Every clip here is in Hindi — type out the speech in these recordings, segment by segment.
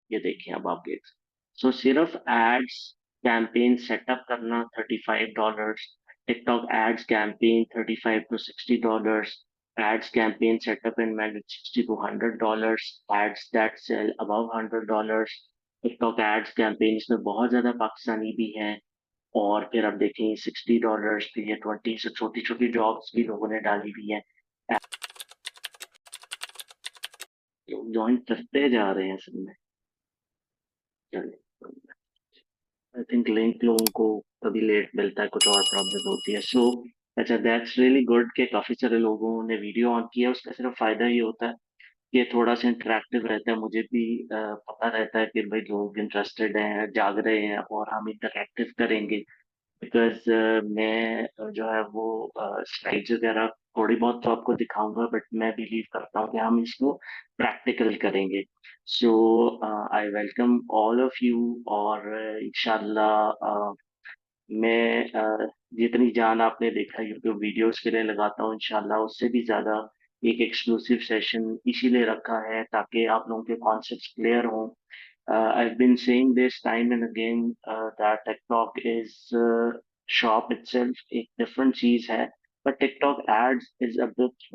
ये देखिए अब आप देख, सो सिर्फ एड्स कैंपेन सेटअप करना $35, TikTok ads campaign $35 to $60, ads campaign setup and manage $60 to $100, ads that sell above $100, TikTok ads campaign, इसमें बहुत ज्यादा पाकिस्तानी भी हैं। और फिर अब देखें $60, फिर ये 20, से छोटी छोटी जॉब्स भी लोगों ने डाली हुई है, ज्वाइन करते जा रहे हैं सब में। चलिए, आई थिंक लिंक लोगों को कभी लेट मिलता है, कुछ और प्रॉब्लम होती है। सो अच्छा, दैट्स रियली गुड कि काफी सारे लोगों ने वीडियो ऑन किया। उसका सिर्फ फायदा ये होता है कि थोड़ा सा इंटरेक्टिव रहता है, मुझे भी पता रहता है कि भाई लोग इंटरेस्टेड हैं, जाग रहे हैं, और हम इंटरेक्टिव करेंगे। बिकॉज मैं जो है वो स्लाइड्स वगैरह थोड़ी बहुत तो आपको दिखाऊंगा, बट मैं बिलीव करता हूँ कि हम इसको प्रैक्टिकल करेंगे। So I welcome all of you. और इंशाल्लाह मैं जितनी जान आपने देखा यूट्यूब वीडियोस के लिए लगाता हूँ, इंशाल्लाह उससे भी ज्यादा एक एक्सक्लूसिव सेशन इसीलिए रखा है ताकि आप लोगों के कॉन्सेप्ट्स क्लियर हों। I've been saying this time and again that TikTok is shop itself एक different चीज है, but TikTok ads is a bit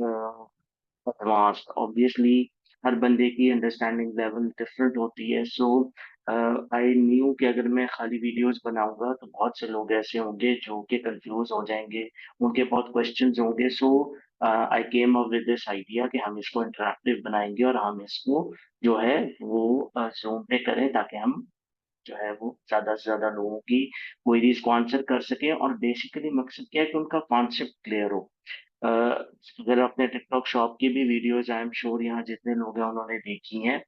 advanced. Obviously हर बंदे की अंडरस्टैंडिंग लेवल डिफरेंट होती है। सो आई न्यू कि अगर मैं खाली वीडियोस बनाऊंगा तो बहुत से लोग ऐसे होंगे जो कि कंफ्यूज हो जाएंगे, उनके बहुत क्वेश्चंस होंगे। So I came up with this idea कि हम इसको इंटरेक्टिव बनाएंगे और हम इसको जो है वो जूम पे करें, ताकि हम जो है वो ज्यादा से ज्यादा लोगों की क्वेरीज को आंसर कर सकें। और बेसिकली मकसद क्या है कि उनका कॉन्सेप्ट क्लियर हो। अ, अगर अपने टिकटॉक शॉप की भी वीडियोस आई एम श्योर यहाँ जितने लोग हैं उन्होंने देखी हैं,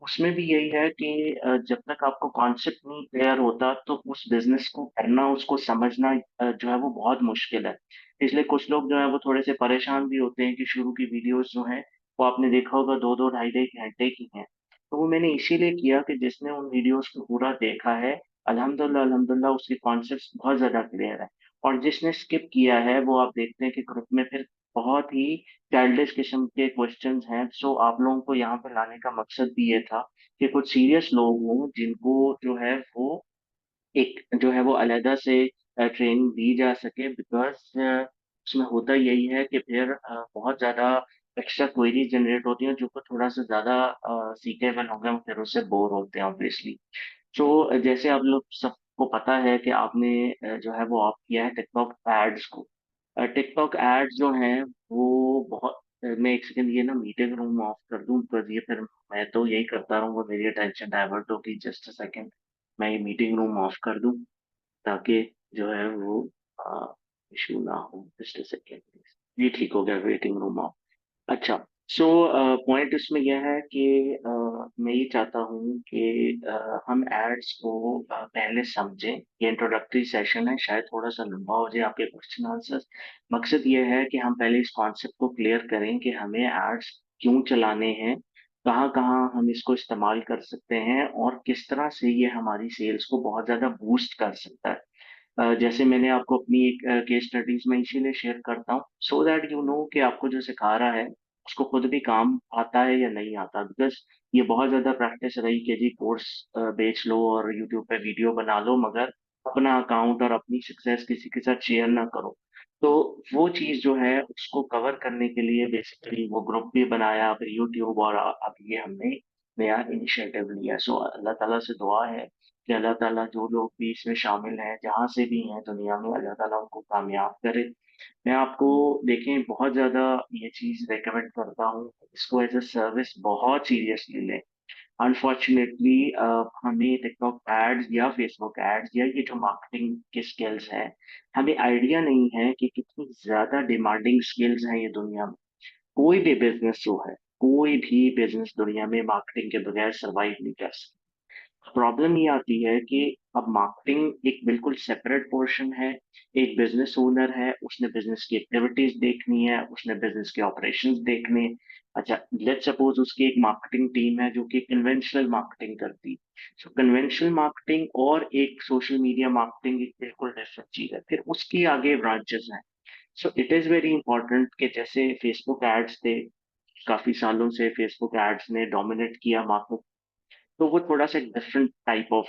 उसमें भी यही है कि जब तक आपको कॉन्सेप्ट नहीं क्लियर होता तो उस बिजनेस को करना, उसको समझना जो है वो बहुत मुश्किल है। इसलिए कुछ लोग जो है वो थोड़े से परेशान भी होते हैं कि शुरू की वीडियोस जो हैं वो आपने देखा होगा दो दो ढाई ढाई घंटे की हैं। तो वो मैंने इसीलिए किया कि जिसने उन वीडियोस को पूरा देखा है, अल्हम्दुलिल्लाह अल्हम्दुलिल्लाह उसके कॉन्सेप्ट बहुत ज्यादा क्लियर है। और जिसने स्किप किया है वो आप देखते हैं कि ग्रुप में फिर बहुत ही चाइल्डिश किस्म के क्वेश्चंस हैं। सो आप लोगों को यहाँ पे लाने का मकसद भी ये था कि कुछ सीरियस लोग हों जिनको जो है वो एक जो है वो अलहदा से ट्रेनिंग दी जा सके। बिकॉज उसमें होता यही है कि फिर बहुत ज्यादा एक्स्ट्रा क्वेरी जनरेट होती हैं, जो को थोड़ा सा ज्यादा सीखेबल हो गए हम फिर उससे बोर होते हैं ऑब्वियसली। तो जैसे आप लोग सबको पता है कि आपने जो है वो ऑफ किया है टिकटॉक एड्स को। टिकटॉक एड्स जो हैं वो बहुत मैं एक सेकंड ये ना मीटिंग रूम ऑफ कर दूं, बिकॉज ये फिर मैं तो यही करता रहूंगा, मेरी अटेंशन डाइवर्ट होगी। जस्ट अ सेकंड, मैं ये मीटिंग रूम ऑफ कर दूं ताकि जो है वो इशू ना हो। Just a second please. ये ठीक हो गया, वेटिंग रूम ऑफ। अच्छा, सो पॉइंट इसमें यह है कि मैं ये चाहता हूँ कि हम एड्स को पहले समझें। ये इंट्रोडक्टरी सेशन है, शायद थोड़ा सा लंबा हो जाए आपके क्वेश्चन आंसर्स। मकसद ये है कि हम पहले इस कॉन्सेप्ट को क्लियर करें कि हमें एड्स क्यों चलाने हैं, कहाँ कहाँ हम इसको इस्तेमाल कर सकते हैं, और किस तरह से ये हमारी सेल्स को बहुत ज़्यादा बूस्ट कर सकता है। जैसे मैंने आपको अपनी एक केस स्टडीज में इसीलिए शेयर करता हूँ सो दैट यू नो कि आपको जो सिखा रहा है उसको खुद भी काम आता है या नहीं आता। बिकॉज ये बहुत ज्यादा प्रैक्टिस रही कि जी कोर्स बेच लो और यूट्यूब पे वीडियो बना लो, मगर अपना अकाउंट और अपनी सक्सेस किसी के साथ शेयर ना करो। तो वो चीज जो है उसको कवर करने के लिए बेसिकली वो ग्रुप भी बनाया, फिर यूट्यूब, और अब ये हमने नया इनिशिएटिव लिया। सो अल्लाह ताला से दुआ है कि अल्लाह ताला जो लोग भी इसमें शामिल हैं जहाँ से भी हैं दुनिया में, अल्लाह ताला उनको कामयाब करे। मैं आपको देखें बहुत ज़्यादा ये चीज़ रेकमेंड करता हूँ, इसको एज अ सर्विस बहुत सीरियसली लें। अनफॉर्चुनेटली हमें टिकटॉक एड्स या फेसबुक एड्स या ये जो मार्केटिंग के स्किल्स हैं, हमें आइडिया नहीं है कि कितनी ज़्यादा डिमांडिंग स्किल्स हैं ये दुनिया में। कोई भी बिजनेस जो है, कोई भी बिजनेस दुनिया में मार्केटिंग के बगैर सरवाइव नहीं कर सकता। प्रॉब्लम ये आती है कि अब मार्केटिंग एक बिल्कुल सेपरेट पोर्शन है। एक बिजनेस ओनर है, उसने बिजनेस की एक्टिविटीज देखनी है, उसने बिजनेस के ऑपरेशंस देखने हैं। अच्छा, लेट्स सपोज उसकी एक मार्केटिंग टीम है जो कि कन्वेंशनल मार्केटिंग करती है। सो कन्वेंशनल मार्केटिंग और एक सोशल मीडिया मार्केटिंग एक बिल्कुल डिफरेंट चीज है, फिर उसके आगे ब्रांचेस हैं। So it is very important कि जैसे फेसबुक एड्स थे, काफी सालों से फेसबुक एड्स ने डोमिनेट किया मार्केट। तो वो थोड़ा सा डिफरेंट टाइप ऑफ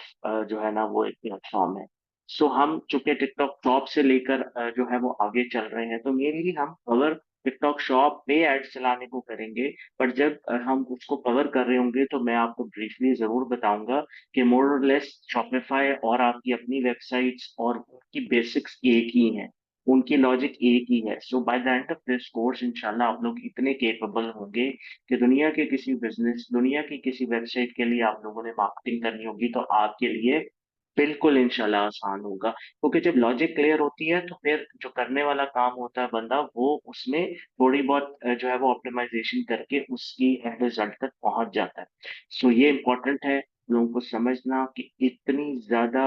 जो है ना वो एक प्लेटफॉर्म है। सो हम चूंकि टिकटॉक शॉप से लेकर जो है वो आगे चल रहे हैं, तो मेनली हम अगर टिकटॉक शॉप पे एड्स चलाने को करेंगे। पर जब हम उसको कवर कर रहे होंगे तो मैं आपको ब्रीफली जरूर बताऊंगा कि मोर और लेस शॉपिफाई और आपकी अपनी वेबसाइट्स और उनकी बेसिक्स एक ही हैं, उनकी लॉजिक एक ही है। So by the end of this course इंशाल्लाह आप लोग इतने केपेबल होंगे कि दुनिया के किसी बिजनेस, दुनिया की किसी वेबसाइट के लिए आप लोगों ने मार्केटिंग करनी होगी तो आपके लिए बिल्कुल इंशाल्लाह आसान होगा। क्योंकि जब लॉजिक क्लियर होती है तो फिर जो करने वाला काम होता है बंदा, वो उसमें थोड़ी बहुत जो है वो ऑप्टिमाइजेशन करके उसकी एंड रिजल्ट तक पहुंच जाता है। सो ये इम्पोर्टेंट है लोगों को समझना कि इतनी ज्यादा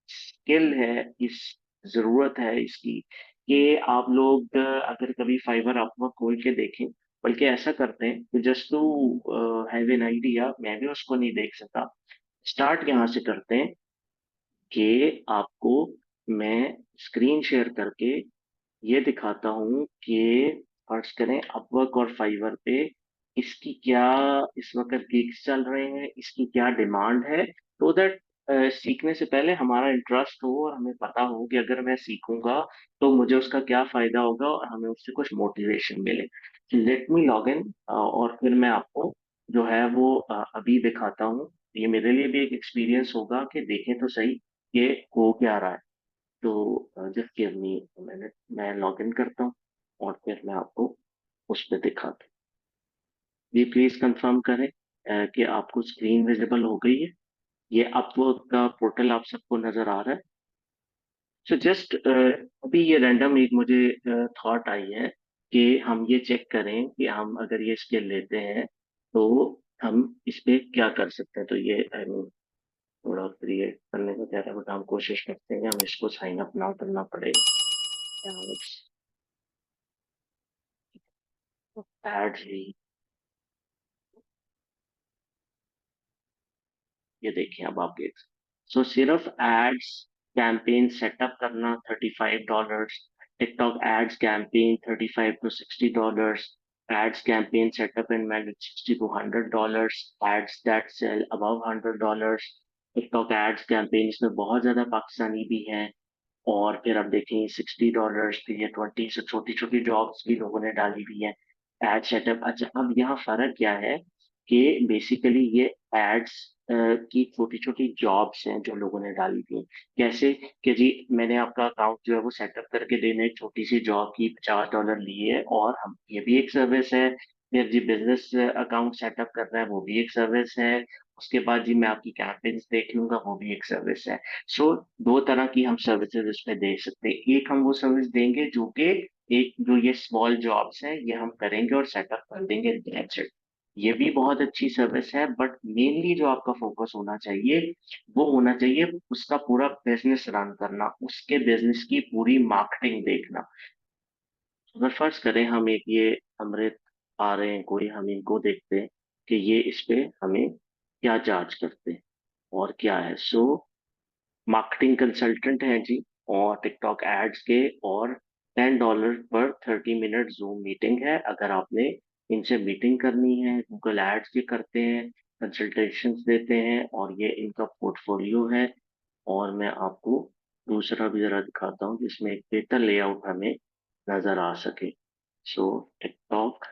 स्किल है, इस जरूरत है इसकी, कि आप लोग अगर कभी फाइबर अपवर्क खोल के देखें। बल्कि ऐसा करते हैं कि just to have an idea, मैं भी उसको नहीं देख सका, स्टार्ट यहाँ से करते हैं कि आपको मैं स्क्रीन शेयर करके ये दिखाता हूँ कि फर्ज करें अपवर्क और फाइवर पे इसकी क्या इस वक्त गिग्स चल रहे हैं, इसकी क्या डिमांड है, तो दैट सीखने से पहले हमारा इंटरेस्ट हो और हमें पता हो कि अगर मैं सीखूंगा तो मुझे उसका क्या फायदा होगा और हमें उससे कुछ मोटिवेशन मिले। लेट मी लॉग इन और फिर मैं आपको जो है वो अभी दिखाता हूँ। ये मेरे लिए भी एक एक्सपीरियंस होगा कि देखें तो सही ये हो क्या रहा है। तो जस्ट गिव मी मिनट, मैं लॉग इन करता हूँ और फिर मैं आपको उस पर दिखाता हूँ। जी प्लीज कंफर्म करें कि आपको स्क्रीन विजिबल हो गई है। ये अपवर्क का पोर्टल आप सबको नजर आ रहा है। सो जस्ट अभी ये रैंडम एक मुझे थॉट आई है कि हम ये चेक करें कि हम अगर ये स्किल लेते हैं तो हम इस पे क्या कर सकते हैं। तो ये आई मीन थोड़ा क्रिएट करने का कह रहा है, बट हम कोशिश करते हैं कि हम इसको साइन अप ना करना पड़े। एड ही, ये देखिए अब आप देख, सो सिर्फ एड्स कैंपेन सेटअप करना $35, TikTok ads campaign $35 to $60, ads campaign setup and manage $60 to $100, ads that sell above $100, TikTok ads campaign, इसमें बहुत ज्यादा पाकिस्तानी भी हैं। और फिर आप देखें $60 पे ये 20 से छोटी छोटी जॉब्स भी लोगों ने डाली हुई है। एड सेटअप, अच्छा अब यहाँ फर्क क्या है कि बेसिकली ये एड्स की छोटी छोटी जॉब्स हैं जो लोगों ने डाली थी। कैसे कि जी मैंने आपका अकाउंट जो है वो सेटअप करके देना, एक छोटी सी जॉब की $50 लिए, और हम ये भी एक सर्विस है। फिर जी बिजनेस अकाउंट सेटअप करना है, वो भी एक सर्विस है। उसके बाद जी मैं आपकी कैंपेन्स देख लूंगा, वो भी एक सर्विस है। सो दो तरह की हम सर्विसेज इसमें दे सकते हैं। एक हम वो सर्विस देंगे जो कि एक जो ये स्मॉल जॉब्स हैं ये हम करेंगे और सेटअप कर देंगे, दैट्स इट। ये भी बहुत अच्छी सर्विस है, बट मेनली जो आपका फोकस होना चाहिए वो होना चाहिए उसका पूरा बिजनेस रन करना, उसके बिजनेस की पूरी मार्केटिंग देखना। अगर फर्ज करें हम एक ये अमृत आ रहे हैं कोई, हम इनको देखते हैं कि ये इस पे हमें क्या चार्ज करते हैं और क्या है। सो मार्केटिंग कंसल्टेंट हैं जी, और टिकटॉक एड्स के, और $10 पर 30 मिनट जूम मीटिंग है। अगर आपने इनसे मीटिंग करनी है, गूगल एड्स के करते हैं, कंसल्टेशंस देते हैं, और ये इनका पोर्टफोलियो है। और मैं आपको दूसरा भी जरा दिखाता हूँ जिसमें एक बेहतर लेआउट हमें नजर आ सके। सो टिकटॉक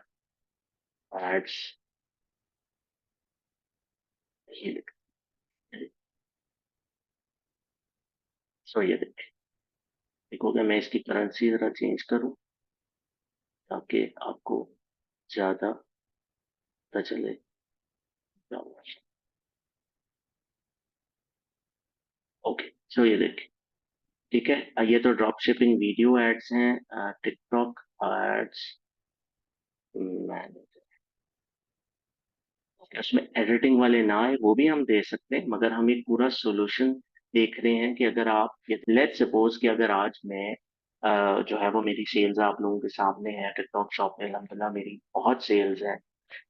एड्स, ये सो ये देखोगे, मैं इसकी करेंसी जरा चेंज करूँ ताकि आपको ज्यादा पता चले क्या हुआ। ओके, सो ये देखिए, ठीक है। ये तो ड्रॉप शिपिंग वीडियो एड्स हैं, टिकटॉक एड्स मैनेजर। उसमें एडिटिंग वाले ना आए वो भी हम दे सकते हैं, मगर हम एक पूरा सोल्यूशन देख रहे हैं कि अगर आप, लेट सपोज कि अगर आज मैं जो है वो मेरी सेल्स आप लोगों के सामने है टिकटॉक शॉप में, अल्हम्दुलिल्लाह मेरी बहुत सेल्स है।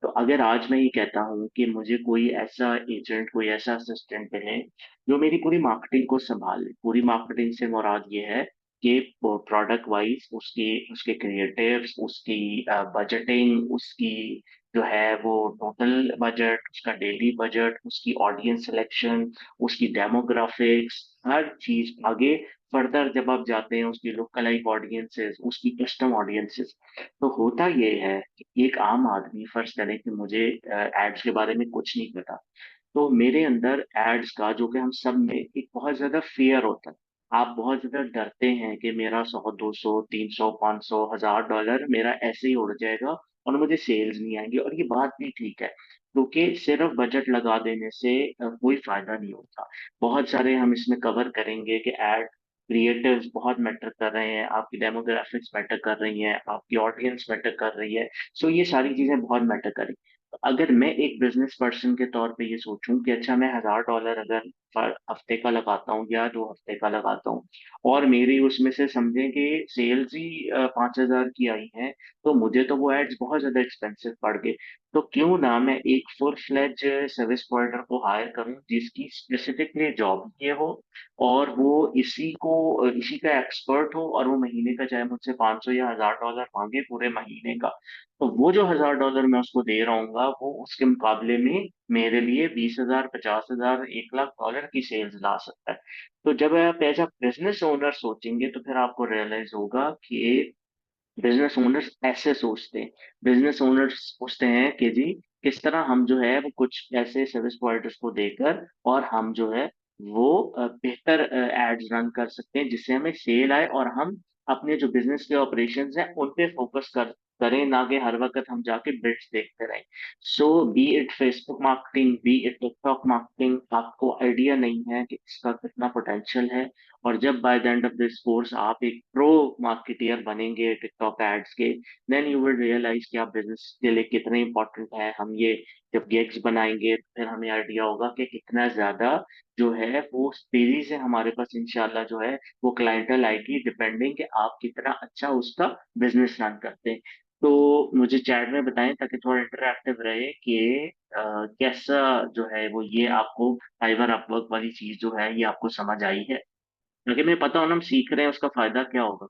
तो अगर आज मैं ये कहता हूँ कि मुझे कोई ऐसा एजेंट, कोई ऐसा असिस्टेंट मिले जो मेरी पूरी मार्केटिंग को संभाले, पूरी मार्केटिंग से मुराद ये है कि प्रोडक्ट वाइज उसकी, उसके क्रिएटिव्स, उसकी बजटिंग, उसकी जो है वो टोटल बजट, उसका डेली बजट, उसकी ऑडियंस सिलेक्शन, उसकी डेमोग्राफिक्स, हर चीज आगे फर्दर जब आप जाते हैं, उसकी लुक अलाइक ऑडियंसेस, उसकी कस्टम ऑडियंसेस। तो होता ये है कि एक आम आदमी, फर्ज करें कि मुझे एड्स के बारे में कुछ नहीं पता, तो मेरे अंदर एड्स का, जो कि हम सब में एक बहुत ज्यादा फियर होता है, आप बहुत ज्यादा डरते हैं कि मेरा 100, 200, 300, 500, $1000 मेरा ऐसे ही उड़ जाएगा और मुझे सेल्स नहीं आएंगी। और ये बात भी ठीक है, क्योंकि सिर्फ बजट लगा देने से कोई फायदा नहीं होता। बहुत सारे हम इसमें कवर करेंगे कि एड क्रिएटिव्स बहुत मैटर कर रहे हैं, आपकी डेमोग्राफिक्स मैटर कर रही हैं, आपकी ऑडियंस मैटर कर रही है। सो ये सारी चीजें बहुत मैटर करें। तो अगर मैं एक बिजनेस पर्सन के तौर पे ये सोचूं कि अच्छा, मैं $1000 अगर हफ्ते का लगाता हूँ या 2 हफ्ते का लगाता हूँ, और मेरी उसमें से समझें कि सेल्स ही 5000 की आई है, तो मुझे तो वो एड्स बहुत ज्यादा एक्सपेंसिव पड़ गए। तो क्यों ना मैं एक फुल फ्लेज सर्विस प्रोवाइडर को हायर करूं, जिसकी स्पेसिफिकली जॉब ये हो, और वो इसी का एक्सपर्ट हो, और वो महीने का चाहे मुझसे 500 या $1000 मांगे पूरे महीने का, तो वो जो $1000 मैं उसको दे रहा हूँ, वो उसके मुकाबले में मेरे लिए 20,000, 50,000, $1,00,000 की सेल्स ला सकता है। तो जब आप एज अ बिजनेस ओनर सोचेंगे, तो फिर आपको रियलाइज होगा कि बिजनेस ओनर्स ऐसे सोचते हैं। बिजनेस ओनर्स सोचते हैं कि जी, किस तरह हम जो है वो कुछ ऐसे सर्विस प्रोवाइडर्स को देकर, और हम जो है वो बेहतर एड्स रन कर सकते हैं, जिससे हमें सेल आए, और हम अपने जो बिजनेस के ऑपरेशंस हैं उन पे फोकस करें, ना कि हर वक्त हम जाके बिड्स देखते रहें। So be it Facebook marketing, be it TikTok marketing, आपको आइडिया नहीं है कि इसका कितना पोटेंशियल है। और जब by the end of this course आप एक प्रो मार्केटियर बनेंगे टिकटॉक एड्स के, देन यू विल रियलाइज कि आप बिजनेस के लिए कितने इंपॉर्टेंट है। हम ये जब गिग्स बनाएंगे, तो फिर हमें आइडिया होगा कि कितना ज्यादा जो है वो तेजी से हमारे पास इंशाल्लाह जो है वो क्लाइंटल आएगी, डिपेंडिंग कि आप कितना अच्छा उसका बिजनेस रन करते हैं। तो मुझे चैट में बताएं, ताकि थोड़ा इंटरेक्टिव रहे कि कैसा जो है वो ये आपको फाइवर अपवर्क वाली चीज जो है ये आपको समझ आई है। क्योंकि मैं पता हो ना, हम सीख रहे हैं, उसका फायदा क्या होगा।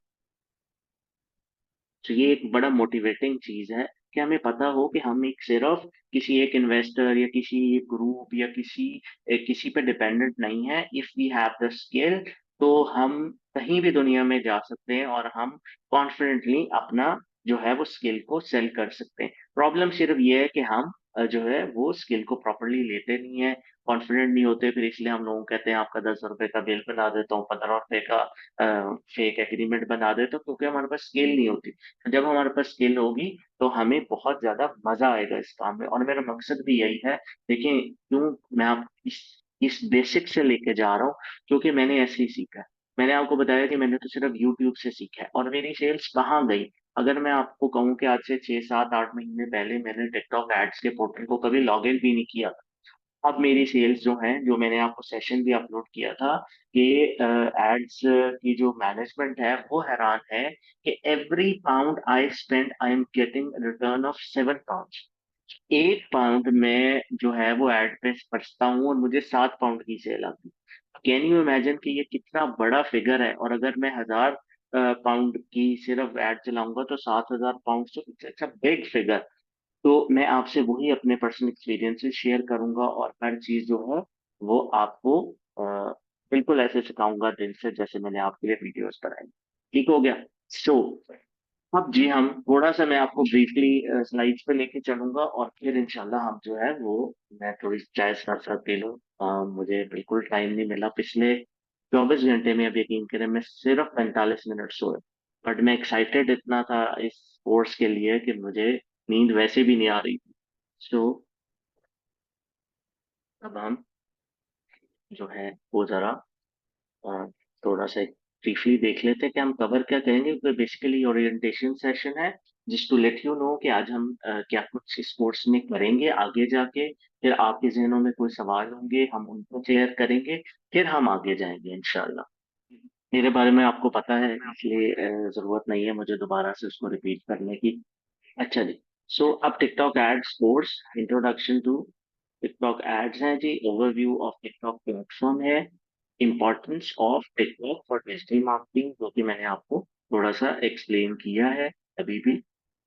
तो ये एक बड़ा मोटिवेटिंग चीज है कि हमें पता हो कि हम एक सिर्फ किसी एक इन्वेस्टर या किसी एक ग्रुप या किसी पे डिपेंडेंट नहीं है। If we have the skill, तो हम कहीं भी दुनिया में जा सकते हैं, और हम कॉन्फिडेंटली अपना जो है वो स्किल को सेल कर सकते हैं। प्रॉब्लम सिर्फ ये है कि हम जो है वो स्किल को प्रॉपरली लेते नहीं है, कॉन्फिडेंट नहीं होते, फिर इसलिए हम लोगों को कहते हैं आपका 10 रुपए का बिल बना देता हूँ, 15 रुपए का फेक एग्रीमेंट बना देता हूँ, क्योंकि हमारे पास स्किल नहीं होती। जब हमारे पास स्किल होगी, तो हमें बहुत ज्यादा मजा आएगा इस काम में, और मेरा मकसद भी यही है। देखिए, क्यों मैं आप इस बेसिक से लेके जा रहा हूँ, क्योंकि मैंने ऐसे ही सीखा है। मैंने आपको बताया कि मैंने तो सिर्फ यूट्यूब से सीखा है, और मेरी सेल्स कहाँ गई। अगर मैं आपको कहूँ कि आज से 6, 7, 8 महीने पहले मैंने टिकटॉक एड्स के पोर्टल को कभी लॉग इन भी नहीं किया, अब मेरी सेल्स जो है, जो मैंने आपको सेशन भी अपलोड किया था कि एड्स की जो मैनेजमेंट है वो हैरान है कि every pound I spend I am getting return of £7। 1 pound में जो है वो एड पे बचता हूँ, और मुझे 7 पाउंड की सेल आती है। कैन यू इमेजिन कि ये कितना बड़ा फिगर है। और अगर मैं 1000 पाउंड की सिर्फ एड चलाऊंगा, तो 7,000 पाउंड, तो इट्स अ बिग फिगर। तो मैं आपसे वही अपने पर्सनल एक्सपीरियंसेस शेयर करूंगा, और हर चीज जो है वो आपको बिल्कुल ऐसे सिखाऊंगा दिल से, जैसे मैंने आपके लिए वीडियोस बनाई। ठीक हो गया। सो अब जी, हम थोड़ा सा, मैं आपको ब्रीफली स्लाइड्स पे लेके चलूंगा, और फिर इंशाल्लाह हम जो है वो, मैं थोड़ी चाय साथ साथ पी लूँ। मुझे बिल्कुल टाइम नहीं मिला पिछले 24 घंटे में, अब यकीन करें मैं सिर्फ 45 मिनट सोया। बट मैं एक्साइटेड इतना था इस कोर्स के लिए कि मुझे नींद वैसे भी नहीं आ रही थी। सो अब हम जो है वो जरा अ, थोड़ा सा ब्रीफली देख लेते हैं कि हम कवर क्या करेंगे, क्योंकि बेसिकली ओरिएंटेशन सेशन है, जिस टू लेट यू नो कि आज हम क्या कुछ स्पोर्ट्स में करेंगे आगे जाके। फिर आपके जहनों में कोई सवाल होंगे, हम उनको क्लियर करेंगे, फिर हम आगे जाएंगे इंशाल्लाह। मेरे बारे में आपको पता है, इसलिए जरूरत नहीं है मुझे दोबारा से उसको रिपीट करने की। अच्छा जी। सो अब TikTok ads course, introduction to TikTok ads है जी, ओवरव्यू ऑफ टिकटॉक प्लेटफॉर्म है, importance of TikTok for digital marketing, जो कि मैंने आपको थोड़ा सा एक्सप्लेन किया है अभी भी,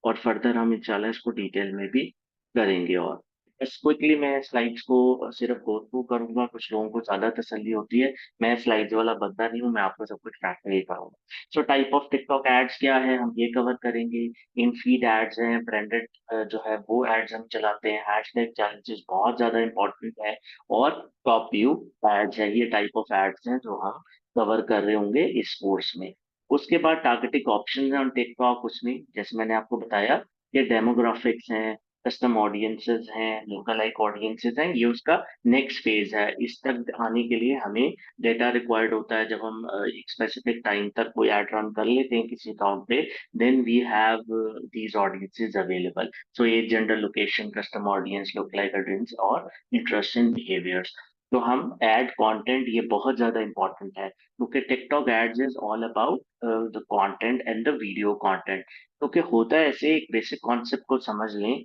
और फर्दर हम इंशाल्लाह इसको डिटेल में भी करेंगे। और बस क्विकली मैं स्लाइड्स को सिर्फ गो थ्रू करूंगा, कुछ लोगों को ज्यादा तसल्ली होती है, मैं स्लाइड्स वाला बंदा नहीं हूँ, मैं आपको सब कुछ प्रैक्टिकली कराऊंगा। So type of TikTok ads क्या है, हम ये कवर करेंगे। इन फीड एड्स हैं, ब्रांडेड जो है वो एड्स हम चलाते हैं, हैशटैग चैलेंजेस बहुत ज्यादा इंपॉर्टेंट है, और टॉप व्यू एड्स है, ये टाइप ऑफ एड्स हैं जो हम कवर कर रहे होंगे इस कोर्स में। उसके बाद टारगेटिंग ऑप्शन है ऑन टिकटॉक, उसमें जैसे मैंने आपको बताया, ये डेमोग्राफिक्स हैं, कस्टम ऑडियंसेस हैं, लोकलाइक ऑडियंसेस हैं, ये उसका नेक्स्ट फेज है। इस तक आने के लिए हमें डेटा रिक्वायर्ड होता है। जब हम एक स्पेसिफिक टाइम तक कोई एड रन कर लेते हैं किसी अकाउंट पे, then we have these audiences available. So ये general location, custom audience, lookalike audience और इंटरेस्ट इन बिहेवियर्स। तो हम एड कंटेंट, ये बहुत ज्यादा इंपॉर्टेंट है, क्योंकि TikTok ads is all about the content and the video content. क्योंकि होता है ऐसे, एक बेसिक कॉन्सेप्ट को समझ लें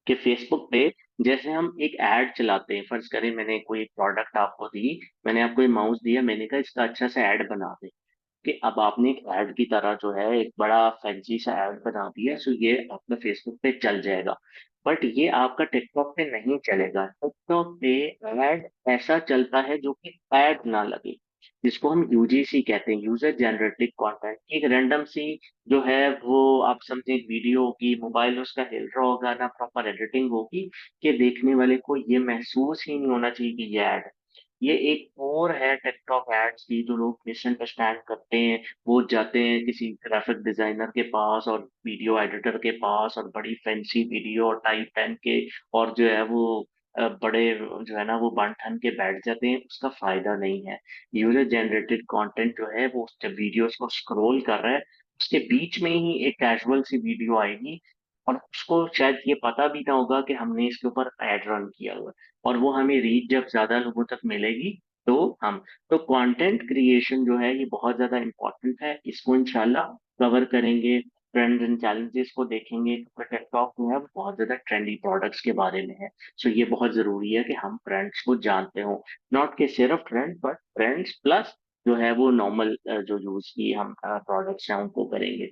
कि फेसबुक पे जैसे हम एक ऐड चलाते हैं, फर्ज करें मैंने कोई प्रोडक्ट आपको दी, मैंने आपको ये माउस दिया, मैंने कहा इसका अच्छा सा ऐड बना दे, कि अब आपने एक ऐड की तरह जो है एक बड़ा फैंसी सा ऐड बना दिया, सो ये आपका फेसबुक पे चल जाएगा। बट ये आपका टिकटॉक पे नहीं चलेगा। टिकटॉक पे ऐड ऐसा चलता है जो कि ऐड ना लगे, जिसको हम यूजीसी कहते हैं, यूजर जनरेटेड कंटेंट। एक रैंडम सी जो है वो, आप समझे, एक वीडियो होगी, मोबाइल उसका हिल रहा होगा, ना प्रॉपर एडिटिंग होगी, कि देखने वाले को ये महसूस ही नहीं होना चाहिए कि ये ऐड। ये एक और है टिकटॉक एड्स की, जो लोग मिसअंडरस्टैंड करते हैं। वो जाते हैं किसी ग्राफिक डिजाइनर के पास और वीडियो एडिटर के पास, और बड़ी फैंसी वीडियो और टाई पहन के, और जो है वो बड़े जो है ना वो बन ठन के बैठ जाते हैं, उसका फायदा नहीं है। यूजर जनरेटेड कंटेंट जो है वो जब वीडियोस को स्क्रॉल कर रहा है, उसके बीच में ही एक कैजुअल सी वीडियो आएगी, और उसको शायद ये पता भी ना होगा कि हमने इसके ऊपर एड रन किया हुआ है, और वो हमें रीच जब ज्यादा लोगों तक मिलेगी, तो हम, तो कंटेंट क्रिएशन जो है ये बहुत ज्यादा इंपॉर्टेंट है, इसको इंशाल्लाह कवर करेंगे। ट्रेंड्स एंड चैलेंजेस को देखेंगे, क्योंकि टिकटॉक जो है वो बहुत ज्यादा ट्रेंडी प्रोडक्ट्स के बारे में है। सो ये बहुत जरूरी है कि हम ट्रेंड्स को जानते हो, नॉट के सिर्फ ट्रेंड, बट ट्रेंड्स प्लस जो है वो नॉर्मल जो यूज की हम प्रोडक्ट्स हैं उनको करेंगे।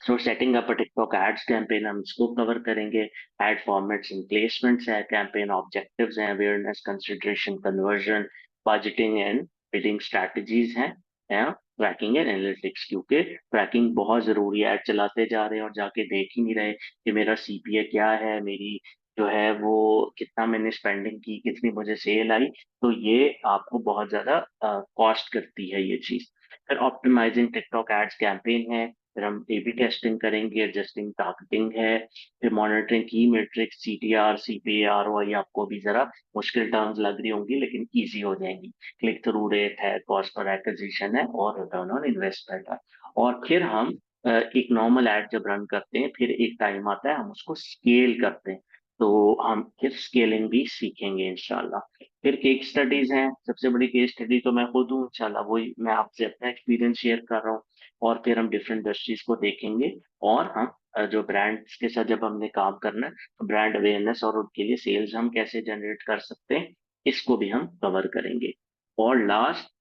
So setting up a TikTok ads campaign हम इसको कवर करेंगे। एड फॉर्मेट्स एंड प्लेसमेंट्स है, कैंपेन ऑब्जेक्टिव्स हैं, awareness, consideration, conversion, budgeting and bidding strategies हैं, ट्रैकिंग एंड एनालिटिक्स, क्योंकि ट्रैकिंग बहुत जरूरी है। ऐड चलाते जा रहे हैं और जाके देख ही नहीं रहे कि मेरा सीपीए क्या है, मेरी जो है वो कितना मैंने स्पेंडिंग की, कितनी मुझे सेल आई, तो ये आपको बहुत ज्यादा कॉस्ट करती है ये चीज। फिर ऑप्टिमाइजिंग टिकटॉक एड्स कैंपेन है, फिर हम एबी टेस्टिंग करेंगे, एडजस्टिंग टारगेटिंग है, फिर मॉनिटरिंग की मेट्रिक्स, सीटीआर, सीपीआर, और ये आपको भी जरा मुश्किल टर्म्स लग रही होंगी लेकिन इजी हो जाएंगी। क्लिक थ्रू रेट है, कॉस्ट पर एक्विजिशन है, और रिटर्न ऑन इन्वेस्टमेंट है। और फिर हम एक नॉर्मल एड जब रन करते हैं, फिर एक टाइम आता है हम उसको स्केल करते हैं, तो हम फिर स्केलिंग भी सीखेंगे इंशाल्लाह। फिर केस स्टडीज हैं, सबसे बड़ी केस स्टडी तो मैं खुद हूँ इंशाल्लाह, वही मैं आपसे अपना एक्सपीरियंस शेयर कर रहा हूँ। और फिर हम डिफरेंट इंडस्ट्रीज को देखेंगे, और हम जो ब्रांड्स के साथ जब हमने काम करना है, तो ब्रांड अवेयरनेस और उनके लिए सेल्स हम कैसे जनरेट कर सकते हैं, इसको भी हम कवर करेंगे। और लास्ट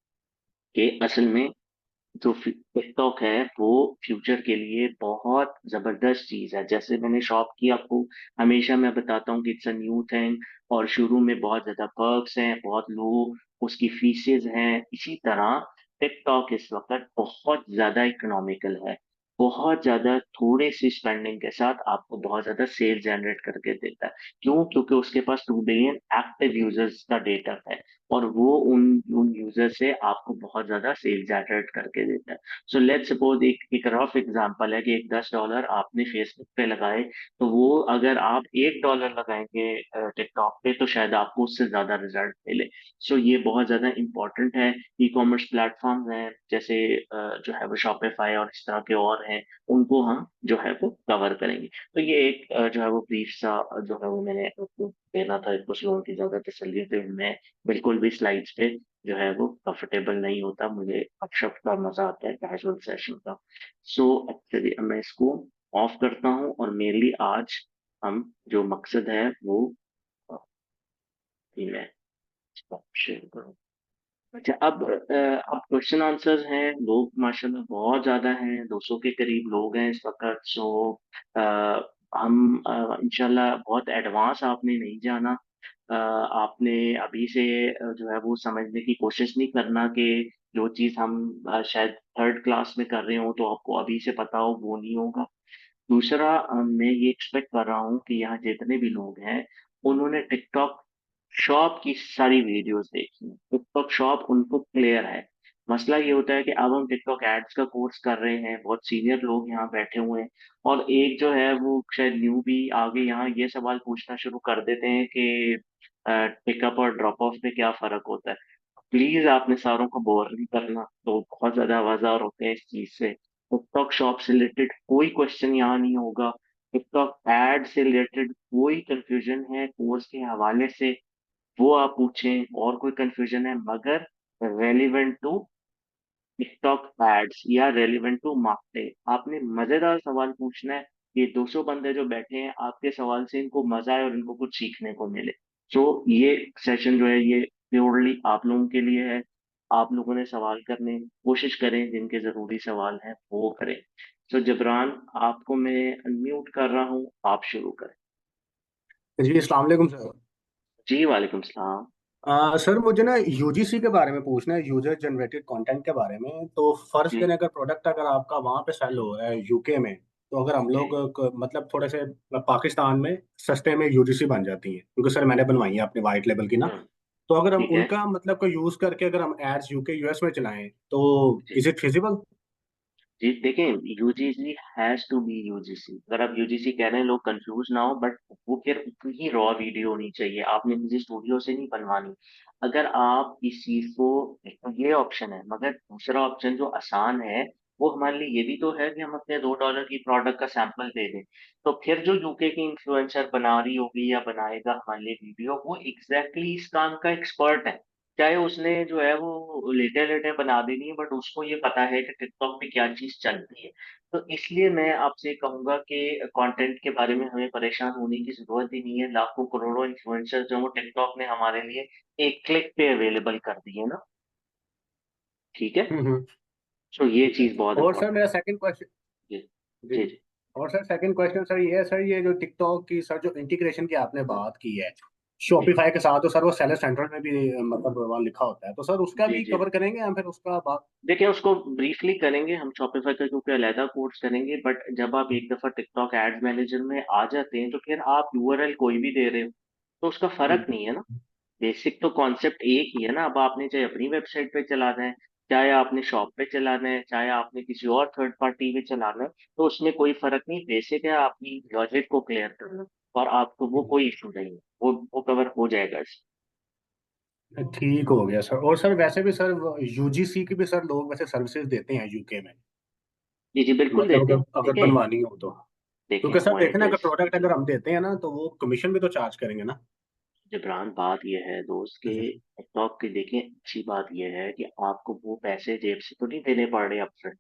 के असल में जो टिकटॉक है वो फ्यूचर के लिए बहुत जबरदस्त चीज है। जैसे मैंने शॉप की आपको हमेशा मैं बताता हूँ कि इट्स अ न्यू थिंग, और शुरू में बहुत ज्यादा पर्क्स हैं, बहुत लो उसकी फीसेज हैं, इसी तरह टिकटॉक इस वक्त बहुत ज्यादा इकोनॉमिकल है। बहुत ज्यादा थोड़े सी स्पेंडिंग के साथ आपको बहुत ज्यादा सेल जनरेट करके देता है। क्यों? क्योंकि उसके पास 2 बिलियन एक्टिव यूजर्स का डेटा है, और वो उन उन यूजर से आपको बहुत ज्यादा सेल जनरेट करके देता है। सो लेट्स सपोज, एक रफ एग्जांपल है कि एक $10 आपने फेसबुक पे लगाए, तो वो अगर आप $1 लगाएंगे टिकटॉक पे, तो शायद आपको उससे ज्यादा रिजल्ट मिले। सो ये बहुत ज्यादा इंपॉर्टेंट है। ई कॉमर्स प्लेटफॉर्म हैं जैसे जो है वो शॉपिफाई और इस तरह के और हैं, उनको हम जो है वो कवर करेंगे। तो ये एक जो है वो ब्रीफ सा जो है वो मैंने आपको देना था। कुछ लोगों की ज्यादा तसल्ली होती है, मैं बिल्कुल भी स्लाइड्स पे जो है वो कंफर्टेबल नहीं होता, मुझे गपशप का मजा आता है, कैजुअल सेशन का। सो एक्चुअली अब मैं इसको ऑफ करता हूँ, और मेनली आज हम जो मकसद है वो अ, भी मैं शेयर करूँ। अच्छा, अब क्वेश्चन आंसर्स हैं, लोग माशाल्लाह बहुत ज्यादा हैं, 200 के करीब लोग हैं इस वक्त। सो हम इंशाल्लाह बहुत एडवांस आपने नहीं जाना। आपने अभी से जो है वो समझने की कोशिश नहीं करना कि जो चीज़ हम शायद थर्ड क्लास में कर रहे हो तो आपको अभी से पता हो, वो नहीं होगा। दूसरा, मैं ये एक्सपेक्ट कर रहा हूँ कि यहाँ जितने भी लोग हैं उन्होंने टिकटॉक शॉप की सारी वीडियोस देखी हैं। टिकटॉक शॉप उनको क्लियर है। मसला ये होता है कि अब हम टिकटॉक एड्स का कोर्स कर रहे हैं, बहुत सीनियर लोग यहाँ बैठे हुए हैं, और एक जो है वो शायद न्यू भी आगे यहाँ ये सवाल पूछना शुरू कर देते हैं कि पिकअप और ड्रॉप ऑफ में क्या फर्क होता है। प्लीज आपने सारों को बोर नहीं करना, तो बहुत ज्यादा आवाजार होते हैं इस चीज से। टिकटॉक शॉप से रिलेटेड कोई क्वेश्चन यहाँ नहीं होगा। टिकटॉक एड से रिलेटेड कोई कंफ्यूजन है कोर्स के हवाले से, वो आप पूछें। और कोई कंफ्यूजन है मगर रेलिवेंट टू टिकटॉक एड्स या रेलिवेंट टू मार्केटिंग, आपने मजेदार सवाल पूछना है। ये 200 बंदे जो बैठे हैं आपके सवाल से इनको मजा आए और इनको कुछ सीखने को मिले। तो ये सेशन जो है ये प्योरली आप लोगों के लिए है। आप लोगों ने सवाल करने की कोशिश करें, जिनके जरूरी सवाल हैं वो करें। तो जबरान, आपको मैं अनम्यूट कर रहा हूँ, आप शुरू करें। जी अस्सलाम वालेकुम सर। जी वालेकुम सलाम। सर मुझे ना यूजीसी के बारे में पूछना है, यूजर जनरेटेड कंटेंट के बारे में। तो फर्ज जी करें अगर प्रोडक्ट अगर आपका वहाँ पे सेल हो रहा है यूके में, तो अगर हम जी। लोग मतलब थोड़े से पाकिस्तान में सस्ते में यूजीसी बन जाती है, क्योंकि सर मैंने बनवाई है अपने वाइट लेबल की ना। हम्म। तो अगर हम ठीक है। उनका मतलब को यूज करके अगर हम एड्स यूके यूएस में चलाएं तो जी इज इट फिजिबल? जी, देखें, UGC has to be UGC. अगर आप यूजीसी कह रहे हैं लोग कंफ्यूज ना हो, बट वो फिर उतनी ही रॉ वीडियो होनी चाहिए, आपने किसी स्टूडियो से नहीं बनवानी। अगर आप इस चीज को, तो ये ऑप्शन है, मगर दूसरा ऑप्शन जो आसान है वो हमारे लिए ये भी तो है कि हम अपने $2 की प्रोडक्ट का सैंपल दे दें। तो फिर जो यूके की इन्फ्लुएंसर बना रही होगी या बनाएगा हमारे लिए वीडियो, वो एग्जैक्टली इस काम का एक्सपर्ट है। चाहे उसने जो है वो लेटे लेटे बना देनी है, बट उसको ये पता है कि टिकटॉक पे क्या चीज चलती है। तो इसलिए मैं आपसे कहूंगा कि कंटेंट के बारे में हमें परेशान होने की जरूरत ही नहीं है। लाखों करोड़ों इन्फ्लुएंसर जो वो टिकटॉक ने हमारे लिए एक क्लिक पे अवेलेबल कर दिए ना। ठीक है। हम्म। तो ये चीज बहुत और सर इंपॉर्टेंट मेरा सेकंड क्वेश्चन। है। जी जी। जी जी और सर सेकंड क्वेश्चन सर ये है, सर ये जो टिकटॉक की सर जो इंटीग्रेशन की आपने बात की है जी शॉपिफाई के साथ, तो सर वो सेलर सेंट्रल में भी मतलब वहाँ लिखा होता है, तो सर उसका जी भी जी। कवर करेंगे या फिर उसका बात? देखिए, उसको ब्रीफली करेंगे हम, शॉपिफाई का क्योंकि अलहदा कोर्स करेंगे, बट जब आप एक दफा टिकटॉक एड्स मैनेजर में आ जाते हैं तो फिर आप यूआरएल कोई भी दे रहे हो तो उसका फर्क नहीं है ना। बेसिक तो कॉन्सेप्ट एक ही है ना। अब आपने चाहे अपनी वेबसाइट पे चलाना है, चाहे आपने शॉप पे चलाना है, चाहे आपने किसी और थर्ड पार्टी पे चलाना है, तो उसमें कोई फर्क नहीं। बेसिक है आपकी लॉजिक को क्लियर करना, और आपको वो कोई इशू नहीं है, वो कवर हो जाएगा इससे। ठीक हो गया सर। और सर वैसे भी सर यूजीसी की भी सर लोग वैसे सर्विसेज देते हैं यूके में, जी जी, बिल्कुल मतलब देते हैं। अगर अगर देखें, बनवानी हो तो। देखें क्योंकि सर व्हाट देखे इट ना, अगर इज। प्रोडक्ट अगर हम देते हैं ना तो वो कमीशन भी तो चार्ज करेंगे ना। जबरान, बात यह है दोस्त के, जी। टिकटॉक की देखें, अच्छी बात यह है कि आपको वो पैसे जेब से तो नहीं देने पड़ रहे अपफ्रंट।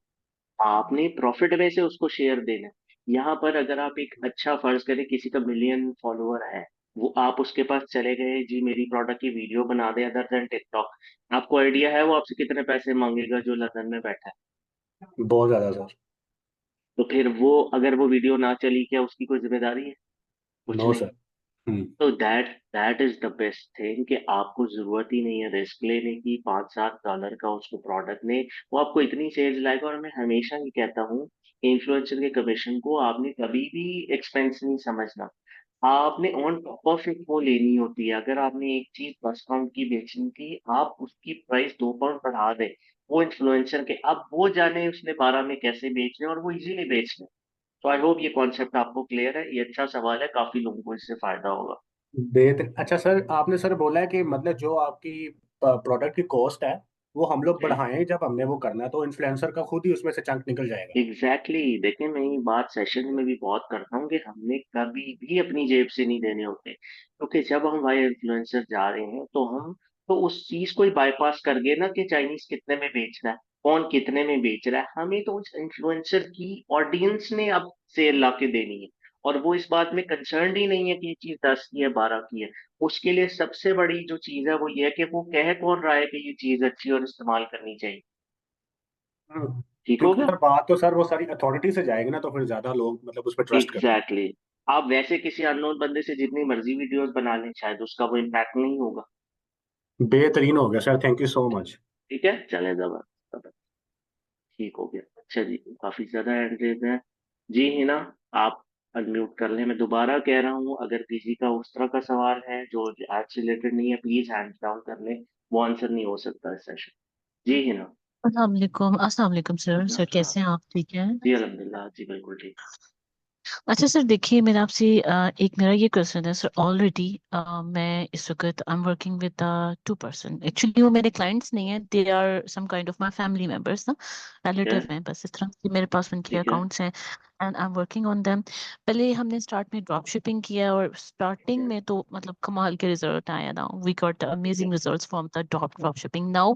आपने प्रॉफिट में से उसको शेयर देना है। यहाँ पर अगर आप एक अच्छा, फर्ज करें किसी का मिलियन फॉलोअर है, वो आप उसके पास चले गए, जी मेरी प्रोडक्ट की वीडियो बना दे अदर देन टिकटॉक, आपको आइडिया है वो आपसे कितने पैसे मांगेगा जो लंदन में बैठा है? बहुत ज्यादा सर। तो फिर वो, अगर वो वीडियो ना चली, क्या उसकी कोई जिम्मेदारी है? कुछ नो नहीं। सर। हम्म। तो that is the best thing कि आपको जरूरत ही नहीं है रिस्क लेने की, $5-7 का उसको प्रोडक्ट ने वो आपको इतनी सेल्स लाएगा। और मैं हमेशा ही कहता हूँ, इन्फ्लुएंसर के कमीशन को आपने कभी भी एक्सपेंस नहीं समझना। आपने ऑन टॉप ऑफ इट वो लेनी होती है। अगर आपने एक चीज 10 पाउंड की बेचनी थी, आप उसकी प्राइस 2 पाउंड बढ़ा दें, वो इन्फ्लुएंसर के, अब वो जाने उसने 12 में कैसे बेचने, और वो इजीली बेचने। तो आई होप ये कॉन्सेप्ट आपको क्लियर है। ये अच्छा सवाल है, काफी लोगों को इससे फायदा होगा। बेहतर। अच्छा सर आपने सर बोला है कि मतलब जो आपकी प्रोडक्ट की कॉस्ट है वो हम लोग जी, बढ़ाएं, जब हमने वो करना है तो इन्फ्लुएंसर का खुद ही उसमें से चंक निकल जाएगा। Exactly exactly। देखिए, मैं ये बात सेशन में भी बहुत करता हूँ कि हमने कभी भी अपनी जेब से नहीं देने होते, क्योंकि जब हम वाई इन्फ्लुएंसर जा रहे हैं तो हम तो उस चीज को ही बाईपास कर गए ना कि चाइनीज कितने में बेच रहा है, कौन कितने में बेच रहा है। हमें तो उस इन्फ्लुएंसर की ऑडियंस ने अब सेल ला के देनी है, और वो इस बात में कंसर्न ही नहीं है कि ये चीज 10 की है, 12 की है। उसके लिए सबसे बड़ी जो चीज है वो ये है कि वो कह कौन रहा है कि ये चीज अच्छी और इस्तेमाल करनी चाहिए। ठीक हो क्योंकि गया। सर बात तो सर वो सारी अथॉरिटी से जाएगी ना, तो फिर ज्यादा लोग मतलब उस पर ट्रस्ट करते हैं। Exactly exactly। आप वैसे किसी अननोन बंदे से जितनी मर्जी वीडियोस बना लें, शायद उसका वो इम्पैक्ट नहीं होगा। बेहतरीन हो गया sir, thank you so much. ठीक है, चले जबरदस्त, ठीक हो गया। अच्छा जी, काफी ज्यादा हैंड रेज है। जी हिना, आप अनम्यूट कर लें। मैं दोबारा कह रहा हूँ, अगर किसी का उस तरह का सवाल है जो एड से रिलेटेड नहीं है, प्लीज हैंड डाउन कर लें। वो आंसर नहीं हो सकता इस सेशन। जी हिना। अस्सलाम वालेकुम सर। सर कैसे हैं आप? ठीक है। जी अल्हम्दुलिल्लाह, जी बिल्कुल ठीक। अच्छा सर, देखिए मेरा आपसे एक मेरा ये क्वेश्चन है सर। ऑलरेडी मैं इस वक्त I am working with 2 person. Actually वो मेरे क्लाइंट्स नहीं है, they are some kind of my family members ना, ठीक है। रिलेटिव हैं बस। इस तरह से मेरे पास उनके ठीक है। अकाउंट्स हैं and I am working on them. पहले हमने स्टार्ट में ड्रॉप शिपिंग किया और ठीक स्टार्टिंग है। में तो मतलब कमाल के रिजल्ट आया ना, वी गॉट ठीक है। Amazing results from the drop shipping. Now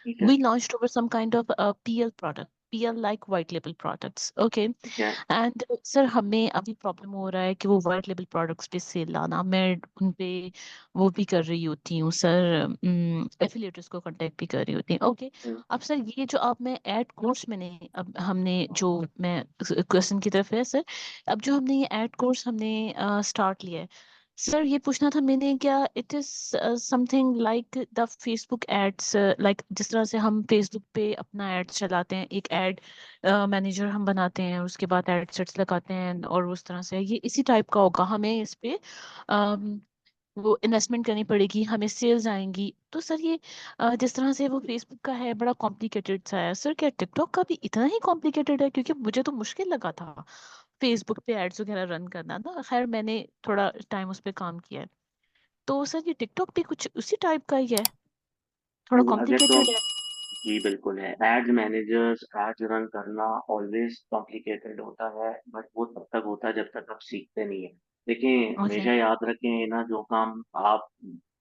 ठीक है। we launched over some kind of a PL product, PL like white label products. Okay. ठीक है। एंड सर हमें अभी प्रॉब्लम हो रहा है कि वो वाइट लेबल प्रोडक्ट्स पे सेल लाना। मैं उन पे वो भी कर रही होती हूँ सर, एफिलिएटर्स को कांटेक्ट भी कर रही होती हूँ। ओके। हम्म। अब सर ये जो अब मैं ऐड कोर्स मैंने अब हमने जो मैं क्वेश्चन की तरफ है सर, अब जो हमने ये ऐड कोर्स हमने स्टार्ट लिया है सर, ये पूछना था मैंने, क्या it is something like the Facebook ads, like जिस तरह से हम फेसबुक पे अपना एड्स चलाते हैं, एक एड मैनेजर हम बनाते हैं, उसके बाद एड सेट्स लगाते हैं और उस तरह से ये इसी टाइप का होगा। हमें इस पे अम, वो इन्वेस्टमेंट करनी पड़ेगी, हमें सेल्स आएंगी। तो सर ये जिस तरह से वो फेसबुक का है बड़ा कॉम्प्लिकेटेड सा है सर, क्या टिकटॉक का भी इतना ही कॉम्प्लिकेटेड है? क्योंकि मुझे तो मुश्किल लगा था फेसबुक पे एड्स वगैरह रन करना ना। खैर मैंने थोड़ा टाइम उस पे काम किया है। तो सर ये टिकटॉक भी कुछ उसी टाइप का ही है, थोड़ा अगर तो, कॉम्प्लिकेटेड है? जी बिल्कुल है। एड मैनेजर्स, एड रन करना ऑलवेज कॉम्प्लिकेटेड होता है, बट वो तब तक होता है जब तक आप सीखते नहीं है। देखिए, ओके। हमेशा याद रखें ना, जो काम आप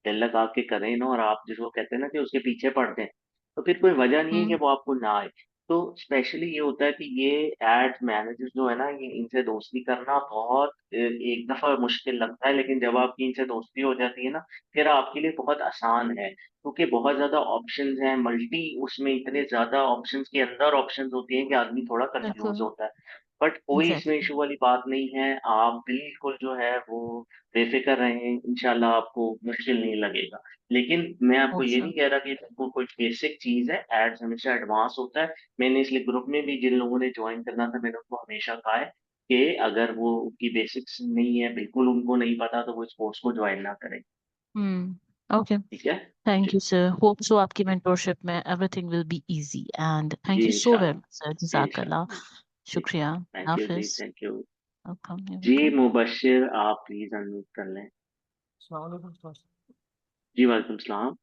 दिल लगा के करें ना, और आप जिसको कहते हैं ना कि उसके पीछे पड़ते हैं, तो फिर कोई वजह नहीं है कि हम्म। वो आपको ना आए। तो स्पेशली ये होता है कि ये एड मैनेजर्स जो है ना, ये इनसे दोस्ती करना बहुत एक दफा मुश्किल लगता है, लेकिन जब आपकी इनसे दोस्ती हो जाती है ना, फिर आपके लिए बहुत आसान है, क्योंकि बहुत ज्यादा ऑप्शंस हैं, मल्टी, उसमें इतने ज्यादा ऑप्शंस के अंदर ऑप्शंस होती हैं कि आदमी थोड़ा कंफ्यूज बिल्कुल। होता है। बट कोई इसमें एग्जैक्टली। इशू वाली बात नहीं है, आप बिल्कुल जो है वो बेफिक्र रहें, इंशाल्लाह आपको मुश्किल नहीं लगेगा। लेकिन मैं आपको ये अच्छा। नहीं कह रहा कि बिल्कुल कोई बेसिक चीज है, एड्स हमेशा एडवांस होता है। मैंने इसलिए ग्रुप में भी जिन लोगों ने ज्वाइन करना था, मैंने उनको हमेशा कहा है कि अगर वो उनकी बेसिक्स नहीं है, बिल्कुल उनको नहीं पता, तो वो इस कोर्स को ज्वाइन ना करें। ओके। ठीक है। थैंक जी। यू सर, होप सो आपकी मेंटोरशिप में everything will be easy and जी थैंक यू सो वेरी इंशाल्लाह। मच सर, जी जज़ाकल्लाह। इंशाल्लाह। जी। शुक्रिया। थैंक यू जी, हाफिज। Thank you. वेलकम जी वेलकम। मुबशिर, आप प्लीज अनम्यूट कर लें। अस्सलाम वालेकुम सर। जी वालेकुम सलाम।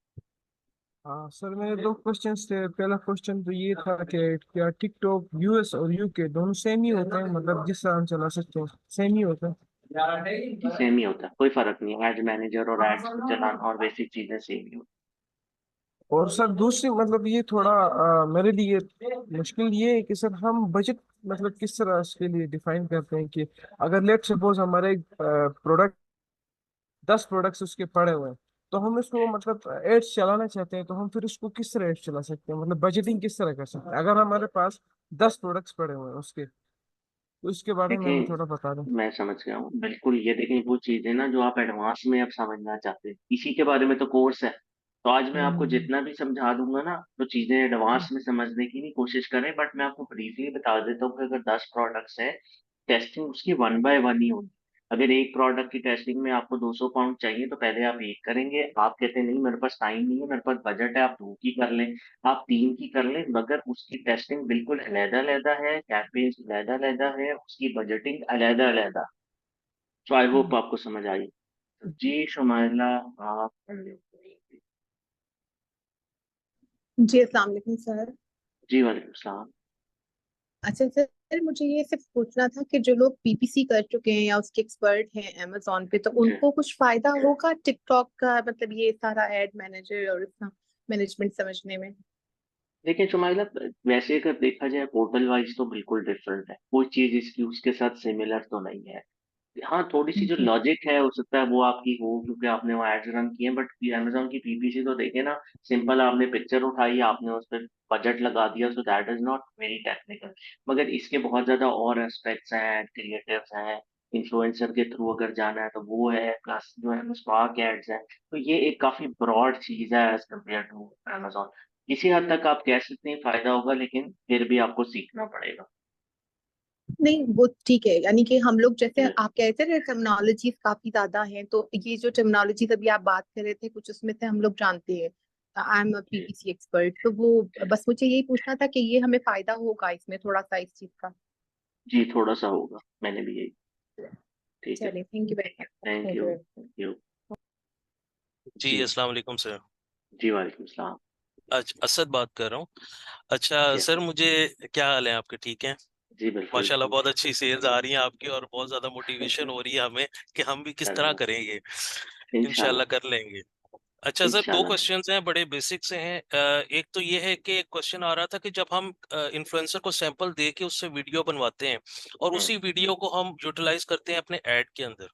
हाँ सर, मेरे दो क्वेश्चंस थे। पहला क्वेश्चन तो ये था कि क्या टिकटॉक यूएस और यूके दोनों सेम ही होते हैं, मतलब जिस तरह हम चला सकते हैं सेम ही होता जी है? सेम ही होता है, कोई फर्क नहीं है। एड मैनेजर और एड्स को चलाना और बेसिक चीजें सेम ही होती और सर दूसरी मतलब ये थोड़ा मेरे लिए मुश्किल ये है कि सर हम बजट मतलब किस तरह इसके लिए डिफाइन करते हैं कि अगर लेट सपोज हमारे प्रोडक्ट 10 प्रोडक्ट्स उसके पड़े हुए हैं, तो हम इसको मतलब एड्स चलाना चाहते हैं, तो हम फिर उसको किस तरह एड्स चला सकते हैं, मतलब बजटिंग किस तरह कर सकते हैं अगर हमारे पास 10 प्रोडक्ट्स पड़े हुए हैं उसके, तो इसके है। बारे में हमें थोड़ा देखें, बता दें। मैं समझ गया हूँ बिल्कुल। ये देखें, वो चीजें ना जो आप एडवांस में अब समझना चाहते हैं, इसी के बारे में तो कोर्स है। तो आज मैं आपको हम्म। जितना भी समझा दूंगा ना, तो चीजें एडवांस हम्म। में समझने की नहीं कोशिश करें, बट मैं आपको ब्रीफली बता देता हूँ कि अगर 10 प्रोडक्ट्स है, टेस्टिंग उसकी वन बाय वन ही होगी। अगर एक प्रोडक्ट की टेस्टिंग में आपको 200 पाउंड चाहिए, तो पहले आप एक करेंगे। आप कहते हैं नहीं मेरे पास टाइम नहीं है, मेरे पास बजट है, आप दो की कर लें, आप तीन की कर लें, मगर उसकी टेस्टिंग बिल्कुल अलहदा-अलहदा है, कैंपेन्स अलहदा-अलहदा है, उसकी बजटिंग अलहदा-अलहदा। तो आई होप हम्म। आपको समझ आई। तो जी शुमाइला, आप कर लें। जी अस्सलाम वालेकुम सर। जी वालेकुम सलाम। अच्छा सर, मुझे ये सिर्फ पूछना था कि जो लोग पीपीसी कर चुके हैं या उसके एक्सपर्ट हैं अमेजोन पे, तो जी उनको कुछ फायदा होगा टिकटॉक का, मतलब ये सारा एड मैनेजर और इसका मैनेजमेंट समझने में? देखिए शुमाइला, वैसे अगर देखा जाए पोर्टल वाइज तो बिल्कुल डिफरेंट है, कोई चीज इसकी उसके साथ सिमिलर तो नहीं है। हाँ, थोड़ी सी जो जी। लॉजिक है हो सकता है वो आपकी हो, क्योंकि आपने वो एड्स रन किए हैं, बट अमेजोन की पीपीसी तो देखे ना, सिंपल आपने पिक्चर उठाई, आपने उस पर बजट लगा दिया, so that is not very technical. मगर इसके बहुत ज्यादा और एस्पेक्ट्स हैं, क्रिएटिव्स हैं, इन्फ्लुएंसर के थ्रू अगर जाना है तो वो है, प्लस जो है स्पार्क एड्स है। तो ये एक काफी ब्रॉड चीज है एज कम्पेयर टू अमेजोन। किसी हद तक आप कह सकते हैं फायदा होगा, लेकिन फिर भी आपको सीखना पड़ेगा। नहीं वो ठीक है, यानी कि हम लोग जैसे जी आप कहते रहे टर्मिनोलॉजीज काफी ज्यादा हैं, तो ये जो टर्मिनोलॉजीज अभी आप बात कर रहे थे कुछ उसमें से हम लोग जानते हैं। आई एम अ जी पीपीसी एक्सपर्ट, तो वो बस मुझे यही पूछना था कि ये हमें फायदा होगा इसमें थोड़ा सा इस चीज का। जी, थोड़ा सा होगा, मैंने भी यही। ठीक है। चलिए, thank you very much. Thank thank you, you. Thank you. जी जी अस्सलाम वालेकुम सर। जी, वालेकुम सलाम। असद बात कर रहा हूँ। अच्छा जी सर, मुझे क्या हाल है आपके? ठीक है जी, बिल्कुल माशाल्लाह, बहुत अच्छी सेल्स आ रही हैं आपकी और बहुत ज्यादा मोटिवेशन हो रही है हमें कि हम भी किस तरह इंशाल्लाह, करेंगे। इंशाल्लाह इंशाल्लाह, कर लेंगे। अच्छा सर, दो इंशाल्लाह। क्वेश्चंस हैं, बड़े बेसिक से हैं। एक तो ये है कि एक क्वेश्चन आ रहा था कि जब हम इन्फ्लुएंसर को सैंपल दे के उससे वीडियो बनवाते हैं और हम्म, उसी वीडियो को हम यूटिलाइज करते हैं अपने ऐड के अंदर,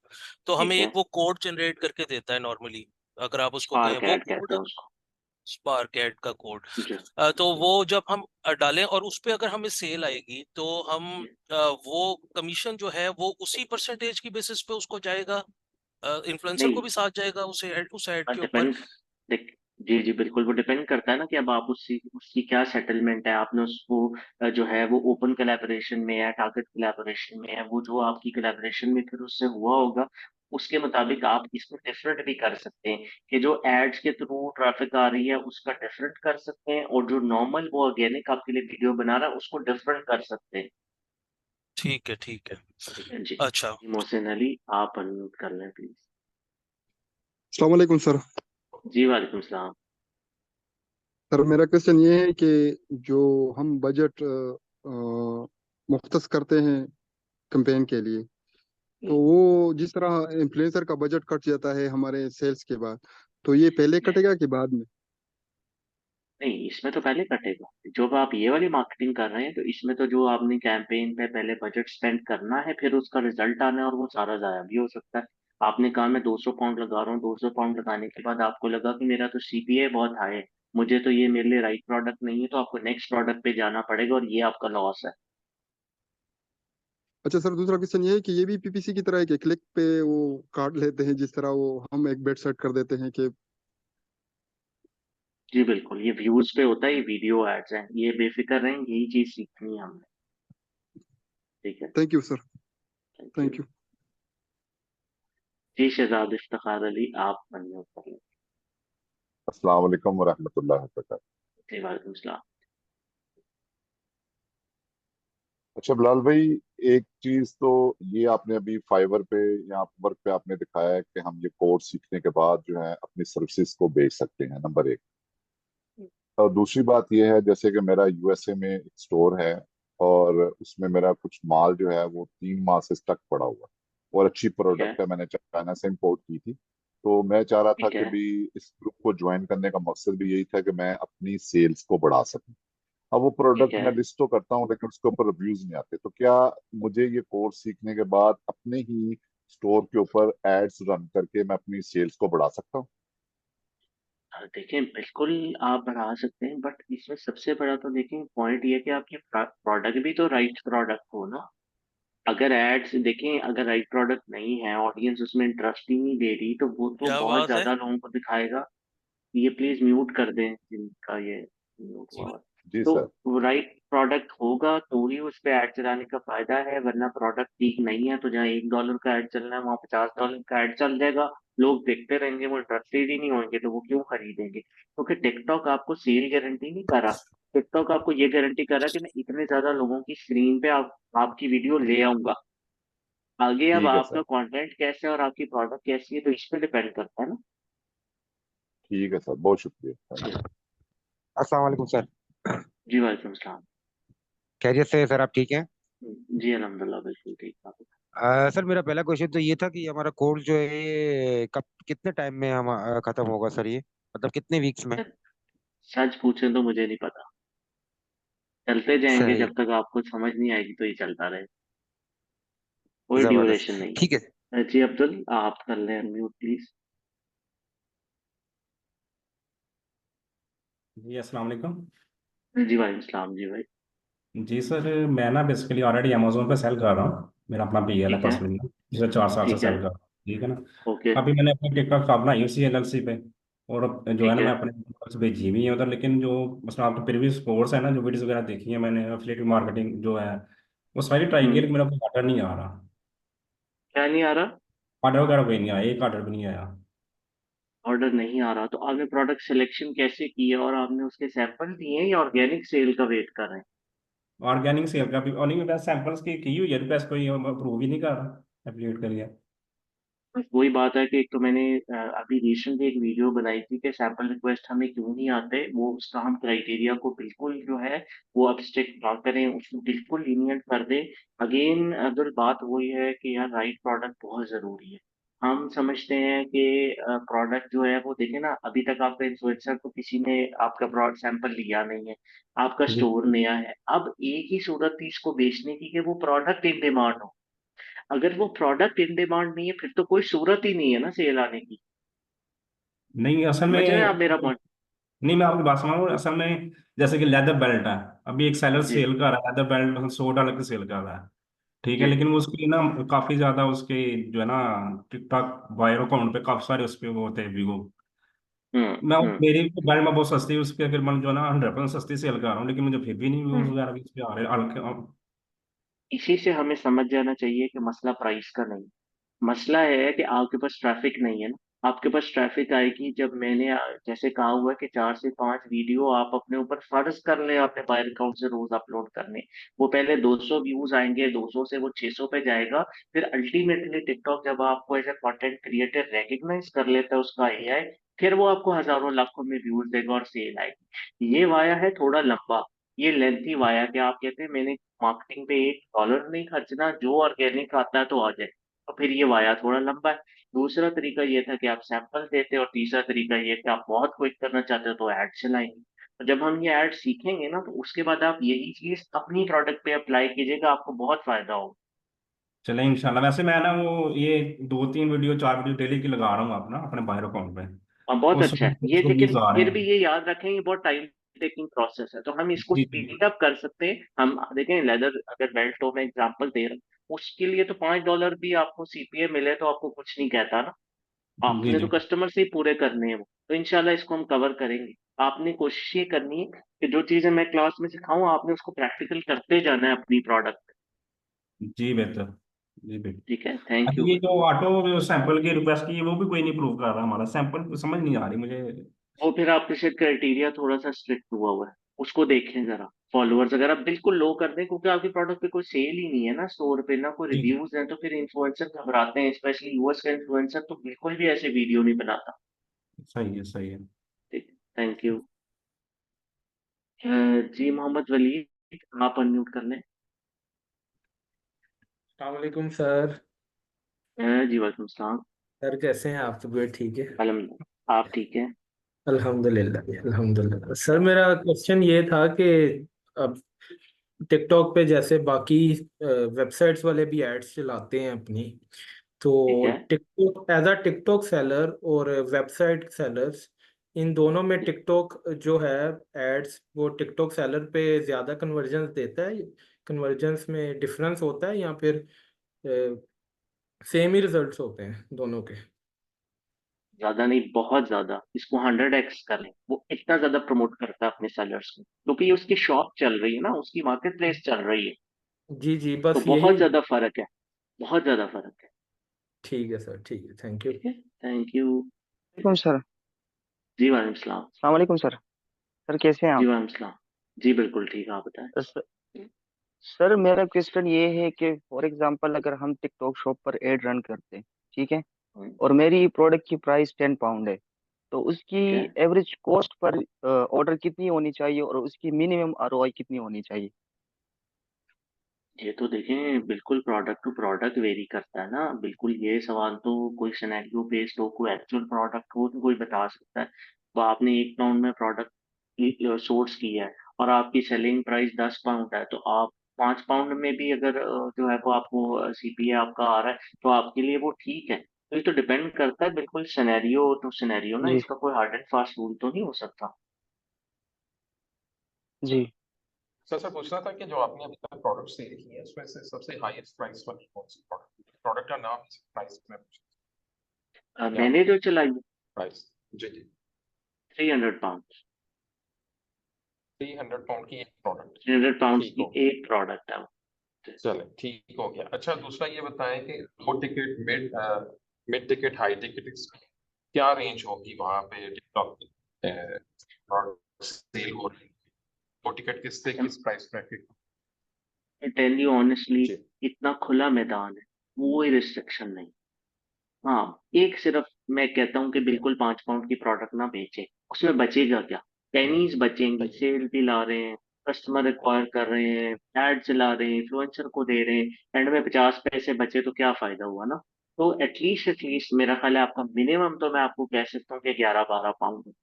तो हमें ठीक एक है। वो कोड जनरेट करके देता है नॉर्मली। अगर आप उसको कहें स्पार्क वो ऐड कहते कोड, हैं उसको। स्पार्क ऐड का कोड, जी तो वो जब हम डालें और उस पे अगर हमें सेल आएगी तो हम जी, वो कमीशन जो है वो उसी परसेंटेज की बेसिस पे उसको जाएगा, इन्फ्लुएंसर को नहीं, भी साथ जाएगा उस ऐड के ऊपर। डिपेंड, देख, जी जी बिल्कुल, वो डिपेंड करता है ना कि अब आप उसकी उसकी क्या सेटलमेंट है। आपने उसको जो है वो ओपन कोलैबोरेशन में है, टारगेट कोलैबोरेशन में है, वो जो आपकी कोलैबोरेशन में फिर उससे हुआ होगा, उसके मुताबिक आप इसको डिफरेंट भी कर सकते हैं। कि जो एड्स के थ्रू ट्रैफिक आ रही है उसका डिफरेंट कर सकते हैं, और जो नॉर्मल वो ऑर्गेनिक आपके लिए वीडियो बना रहा है उसको डिफरेंट कर सकते हैं। ठीक है ठीक है। ठीक है जी। अच्छा जी, मोहसिन अली, आप अनम्यूट कर लें प्लीज। अस्सलाम वालेकुम सर। जी वालेकुम सलाम। सर मेरा क्वेश्चन ये है कि जो हम बजट मुख्तस करते हैं कैंपेन के लिए, तो वो जिस तरह इन्फ्लुएंसर का बजट कट जाता है हमारे सेल्स के बाद, तो ये पहले कटेगा कि बाद में? नहीं, इसमें तो पहले कटेगा। जब आप ये वाली मार्केटिंग कर रहे हैं तो इसमें तो जो आपने कैंपेन पे पहले बजट स्पेंड करना है, फिर उसका रिजल्ट आना है, और वो सारा जाया भी हो सकता है। आपने कहा मैं 200 पाउंड लगा रहा हूँ, 200 पाउंड लगाने के बाद आपको लगा कि मेरा तो सीपीए बहुत हाई है, मुझे तो ये मेरे लिए राइट प्रोडक्ट नहीं है, तो आपको नेक्स्ट प्रोडक्ट पे जाना पड़ेगा, और ये आपका लॉस है। अच्छा सर, दूसरा क्वेश्चन ये है कि ये भी पीपीसी की तरह है कि क्लिक पे वो काट लेते हैं, जिस तरह वो हम एक बेट सेट कर देते हैं कि? जी बिल्कुल, ये व्यूज पे होता है, ये वीडियो एड्स हैं, ये बेफिक्र रहें, यही चीज सीखनी है हमने। ठीक है। Thank you sir. Thank thank you. You. जी शहजाद इफ्तिखार अली, आप अनम्यूट कर लें। अस्सलाम वालेकुम वरहमतुल्लाहि वबरकातुहू। जी वालेकुम सलाम। अच्छा बिलाल भाई, एक चीज तो ये आपने अभी फाइवर पे या अपवर्क पे आपने दिखाया है कि हम ये कोर्स सीखने के बाद जो है अपनी सर्विसेज को बेच सकते हैं, नंबर एक। और दूसरी बात ये है, जैसे कि मेरा यूएसए में एक स्टोर है और उसमें मेरा कुछ माल जो है वो 3 माह से स्टक पड़ा हुआ है और अच्छी ठीक है। प्रोडक्ट है, मैंने चाइना से इम्पोर्ट की थी। तो मैं चाह रहा था ठीक कि है। भी इस ग्रुप को ज्वाइन करने का मकसद भी यही था कि मैं अपनी सेल्स को बढ़ा सकूं। अब वो ठीक प्रोडक्ट है। मैं लिस्ट तो करता हूँ लेकिन उसके ऊपर रिव्यूज नहीं आते, तो क्या मुझे ये कोर्स सीखने के बाद अपने ही स्टोर के ऊपर एड्स रन करके मैं अपनी सेल्स को बढ़ा सकता हूँ? देखिए बिल्कुल आप बढ़ा सकते हैं, बट इसमें सबसे बड़ा तो देखिए पॉइंट ये है कि आपकी प्रोडक्ट भी तो राइट प्रोडक्ट हो ना। अगर एड्स देखें, अगर राइट प्रोडक्ट नहीं है, ऑडियंस उसमें इंटरेस्ट ही नहीं दे रही, तो वो तो क्या बहुत बात है। ज्यादा लोगों को दिखाएगा। ये प्लीज म्यूट कर दें जिनका ये म्यूट हुआ हुआ है। जी तो सर। वो राइट प्रोडक्ट होगा तो ही उस पे ऐड चलाने का फायदा है, वरना प्रोडक्ट ठीक नहीं है तो जहाँ $1 का ऐड चलना है वहाँ $50 का ऐड चल जाएगा। लोग देखते रहेंगे, वो इंटरेस्टेड ही नहीं होंगे, तो वो क्यों खरीदेंगे? क्योंकि टिकटॉक आपको सेल गारंटी नहीं कर रहा। टिकटॉक आपको ये गारंटी कर रहा है कि मैं इतने ज्यादा लोगों की स्क्रीन पे आपकी वीडियो ले आऊंगा। आगे अब ठीक है आपका सर। कंटेंट कैसा है और आपकी प्रोडक्ट कैसी है, तो इस पे डिपेंड करता है ना। ठीक है सर, बहुत शुक्रिया, थैंक जी। यू। अस्सलाम वालेकुम सर। जी वालेकुम सलाम। खैरियत से है सर, आप ठीक हैं? जी अल्हम्दुलिल्लाह, बिल्कुल ठीक आप। सर मेरा पहला क्वेश्चन तो ये था कि हमारा कोर्स जो है ये कब कितने टाइम में हम खत्म होगा सर, ये मतलब कितने वीक्स में? सच पूछें तो मुझे नहीं पता। चलते जाएंगे सही। जब तक आपको समझ नहीं आएगी, तो ये चलता रहे। कोई जबरदस्त। ड्यूरेशन नहीं ठीक है। है। जी अब्दुल, आप कर लें म्यूट प्लीज। जी अस्सलाम वालेकुम। जी वालेकुम सलाम जी भाई। जी सर, मैं ना बेसिकली ऑलरेडी अमेजोन पे सेल कर रहा हूँ, मेरा अपना पीएल है ठीक है। पर्सनली। पिछले 4 साल से ठीक है। सेल कर रहा हूँ, ठीक है ना। ओके। अभी मैंने अपनी टिकटॉक शॉप बनाई उसी एलएलसी पे, और अब जो है ठीक ना मैं है। अपने से भेजी भी है उधर, लेकिन जो मतलब आपने प्रीवियस कोर्स है ना, जो वीडियोस वगैरह देखी है मैंने, एफिलिएट मार्केटिंग जो है वो सारी ट्राई की, लेकिन मेरा कोई ऑर्डर नहीं आ रहा। क्या नहीं आ रहा? ऑर्डर वगैरह कोई नहीं आया, एक ऑर्डर भी नहीं आया। ऑर्डर नहीं आ रहा तो आपने प्रोडक्ट सिलेक्शन कैसे की है, और आपने उसके सैंपल दिए हैं या ऑर्गेनिक सेल का वेट कर रहे हैं? ऑर्गेनिक सेल का भी, और नहीं, मैं सैंपल्स की हुई है रिक्वेस्ट, कोई अप्रूव ही नहीं कर रहा एफिलिएट करिए। बस वही बात है कि एक तो मैंने अभी रिसेंटली एक वीडियो बनाई थी कि सैंपल रिक्वेस्ट हमें क्यों नहीं आते, वो उसका हम क्राइटेरिया को बिल्कुल जो है वो अब स्ट्रिक्ट ना करें, उसको बिल्कुल लीनियंट कर दें। अगेन अगर बात वही है कि यार राइट प्रोडक्ट बहुत जरूरी है। हम समझते हैं कि प्रोडक्ट जो है वो देखे ना, अभी तक आपका इन्फ्लुएंसर को किसी ने आपका प्रोडक्ट सैंपल लिया नहीं है, आपका जी। स्टोर नया है, अब एक ही सूरत थी इसको बेचने की कि वो प्रोडक्ट इन डिमांड हो। अगर वो प्रोडक्ट इन डिमांड नहीं है फिर तो कोई सूरत ही नहीं है ना सेल आने की। नहीं असल समझ रहे हैं आप में, मेरा पॉइंट? नहीं मैं आपकी बात समझ रहा हूँ। असल में जैसे कि लेदर बेल्ट है, अभी एक सेलर जी। सेल कर रहा है लेदर बेल्ट, मतलब $100 की सेल कर रहा है, ठीक है, जी। लेकिन वो उसकी ना काफी ज्यादा उसके जो है ना टिकटॉक बायो अकाउंट पे काफी सारे उस पे वो होते हैं व्यू। हम्म। मैं हम्म। मेरी बेल्ट में बहुत सस्ती है उसके, अगर मैं जो है ना 100% सस्ती सेल कर रहा हूँ, लेकिन मुझे फिर भी नहीं व्यूज हम्म। वगैरह भी इस पे आ रहे हल्के। इसी से हमें समझ जाना चाहिए कि मसला प्राइस का नहीं, मसला है कि आपके पास ट्रैफिक नहीं है ना। आपके पास ट्रैफिक आएगी जब मैंने जैसे कहा हुआ है कि 4 से 5 वीडियो आप अपने ऊपर फर्ज कर लें अपने बायर अकाउंट से रोज अपलोड करने। वो पहले 200 व्यूज आएंगे, 200 से वो 600 पे जाएगा। फिर अल्टीमेटली टिकटॉक जब आपको as a content creator recognise कर लेता है उसका एआई, फिर वो आपको हजारों लाखों में व्यूज देगा और सेल आएगी। ये वाया है थोड़ा लंबा, ये लेंथी वाया कि आप कहते हैं मैंने मार्केटिंग पे $1 नहीं खर्चना, जो ऑर्गेनिक आता है तो आ जाए। और फिर ये वाया थोड़ा लंबा है। दूसरा तरीका ये था कि आप सैंपल देते, और तीसरा तरीका ये कि आप बहुत क्विक करना चाहते हो तो ऐड चलाएंगे। और जब हम ये ऐड सीखेंगे ना तो उसके बाद आप यही चीज अपनी प्रोडक्ट पे अप्लाई कीजिएगा, आपको बहुत फायदा होगा। चले इंशाल्लाह। वैसे मैं ना वो ये 2-3 वीडियो 4 वीडियो डेली की लगा रहा हूँ अपना अपने बायर अकाउंट पे, और बहुत उस अच्छा है ये, उसको लेकिन व्यूज आ रहे फिर भी हैं। ये याद रखें ये बहुत टाइम टेकिंग प्रोसेस है, तो हम इसको जी जी स्पीड अप कर सकते हैं। हम देखें लेदर अगर बेल्ट हो, मैं एग्जांपल दे रहा हूँ, उसके लिए तो $5 भी आपको सीपीए मिले तो आपको कुछ नहीं कहता ना। जी आपने तो जी। कस्टमर से ही पूरे करने हैं वो, तो इंशाल्लाह इसको हम कवर करेंगे। आपने कोशिश ये करनी है कि जो चीजें मैं क्लास में सिखाऊं आपने उसको प्रैक्टिकल करते जाना है अपनी प्रोडक्ट। जी बेहतर। जी बेहतर। ठीक है, थैंक अच्छा यू। ये जो ऑटो सैंपल की रिक्वेस्ट की है वो भी कोई नहीं प्रूव कर रहा, हमारा सैंपल समझ नहीं आ रही मुझे। वो फिर आपके शायद क्राइटेरिया थोड़ा सा स्ट्रिक्ट हुआ है, उसको देखें जरा। फॉलोअर्स अगर आप बिल्कुल लो कर दें, क्योंकि आपके प्रोडक्ट पे कोई सेल ही नहीं है ना स्टोर पे, ना कोई जी जी। रिव्यूज हैं, तो फिर इन्फ्लुएंसर घबराते हैं, स्पेशली यूएस का इन्फ्लुएंसर तो बिल्कुल भी ऐसे वीडियो नहीं बनाता। सही है सही है। ठीक, थैंक यू। जी मोहम्मद वली, आप अनम्यूट कर लें। वालेकुम सर। जी वालेकुम सलाम। सर कैसे हैं आप? तबीयत ठीक है? अल्हम्दुलिल्लाह, आप ठीक है? अल्हम्दुलिल्लाह अल्हम्दुलिल्लाह। सर मेरा क्वेश्चन ये था कि अब टिकटॉक पे जैसे बाकी वेबसाइट्स वाले भी एड्स चलाते हैं अपनी, तो ठीक है। TikTok as a TikTok seller और वेबसाइट सेलर्स, इन दोनों में टिकटॉक जो है एड्स, वो टिकटॉक सेलर पे ज़्यादा कन्वर्जेंस देता है? कन्वर्जेंस में डिफरेंस होता है या फिर सेम ही रिजल्ट्स होते हैं दोनों के? ज्यादा नहीं, बहुत ज्यादा, इसको 100x करें, वो इतना ज्यादा प्रमोट करता है अपने सेलर्स को, क्योंकि ये उसकी शॉप चल रही है ना, उसकी मार्केट प्लेस चल रही है। जी जी, तो बस यही। बहुत ज्यादा फर्क है, बहुत ज्यादा फर्क है। ठीक है सर, ठीक है, थैंक यू। ठीक है, थैंक यू। वालेकुम सर। जी वालेकुम सलाम। अस्सलाम वालेकुम सर। सर कैसे हैं जी आप? वालेकुम सलाम। जी बिल्कुल ठीक है, आप बताएं। स- सर मेरा क्वेश्चन ये है कि फॉर एग्जांपल अगर हम टिकटॉक शॉप पर एड रन करते हैं, ठीक है, और मेरी प्रोडक्ट की प्राइस 10 पाउंड है, तो उसकी ठीक है। एवरेज कॉस्ट पर ऑर्डर कितनी होनी चाहिए और उसकी मिनिमम आरओआई कितनी होनी चाहिए? ये तो देखें बिल्कुल प्रोडक्ट टू प्रोडक्ट वेरी करता है ना, बिल्कुल ये सवाल तो कोई सिनेरियो बेस्ड हो, कोई एक्चुअल प्रोडक्ट हो तो कोई बता सकता है। तो आपने 1 पाउंड में प्रोडक्ट सोर्स किया है और आपकी सेलिंग प्राइस 10 पाउंड है, तो आप 5 पाउंड में भी अगर जो है वो आपको सीपीए आपका आ रहा है तो आपके लिए वो ठीक है। तो ये तो डिपेंड करता है बिल्कुल सिनेरियो टू सिनेरियो ना, जी इसका कोई हार्ड एंड फास्ट रूल तो नहीं हो सकता। जी। सर पूछना था कि जो आपने अभी तक प्रोडक्ट सेल किए हैं उसमें से सबसे हाईएस्ट प्राइस वाली कौन सी प्रोडक्ट? प्रोडक्ट का नाम, प्राइस में मैंने जो चलाई प्राइस जी जी 300 पाउंड 300 पाउंड की एक प्रोडक्ट 300 पाउंड ठीक की हो गया एक प्रोडक्ट है वो। चले ठीक हो गया। अच्छा दूसरा ये बताएं कि low ticket mid ticket high ticket क्या रेंज होगी वहां पे टिकटॉक सेल हो रही है, लो टिकट किस price bracket? Tell you honestly, जी इतना खुला मैदान है, कोई रिस्ट्रिक्शन नहीं। हाँ, एक सिर्फ मैं कहता हूँ कि ठीक है बिल्कुल 5 पाउंड की प्रोडक्ट ना बेचे, उसमें बचेगा क्या? पेनीज बचेंगी, सही है सेल भी ला रहे हैं, कस्टमर एक्वायर कर रहे हैं, एड चला रहे हैं, इन्फ्लुएंसर को दे रहे हैं, एंड में 50 पैसे बचे तो क्या फायदा हुआ ना? तो एटलीस्ट मेरा ख्याल है आपका मिनिमम तो मैं आपको कह सकता हूँ कि 11-12 पाउंड,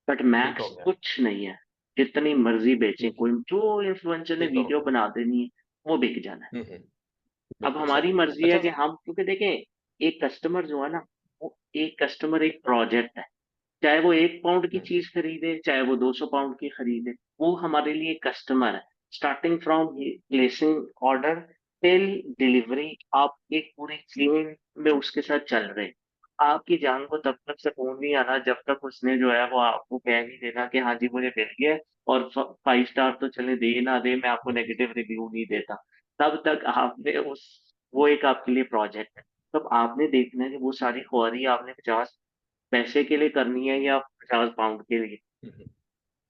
बट ठीक मैक्स हो गया कुछ नहीं है। जितनी मर्जी बेचें, ठीक है कोई जो इन्फ्लुएंसर ने ठीक हो वीडियो गया बना देनी है वो बिक जाना है। अब बिल्कुल हमारी सही। मर्जी है अच्छा कि हम, क्योंकि देखें एक कस्टमर जो है ना, वो एक कस्टमर एक प्रोजेक्ट है। चाहे वो 1 पाउंड की चीज खरीदे, चाहे वो 200 पाउंड की खरीदे, वो हमारे लिए कस्टमर है। Starting from placing order till delivery, आप एक पूरी चेन में उसके साथ चल रहे हैं। आपकी जान को तब तक सुकून नहीं आना जब तक उसने जो है वो आपको कह नहीं देना कि हाँ जी मुझे मिल गया है, और 5 स्टार तो चले दे ना दे, मैं आपको नेगेटिव रिव्यू नहीं देता। तब तक आपने उस, वो एक आपके लिए प्रोजेक्ट है। तब आपने देखना है कि वो सारी ख्वारी आपने 50 पैसे के लिए करनी है या 50 पाउंड के लिए।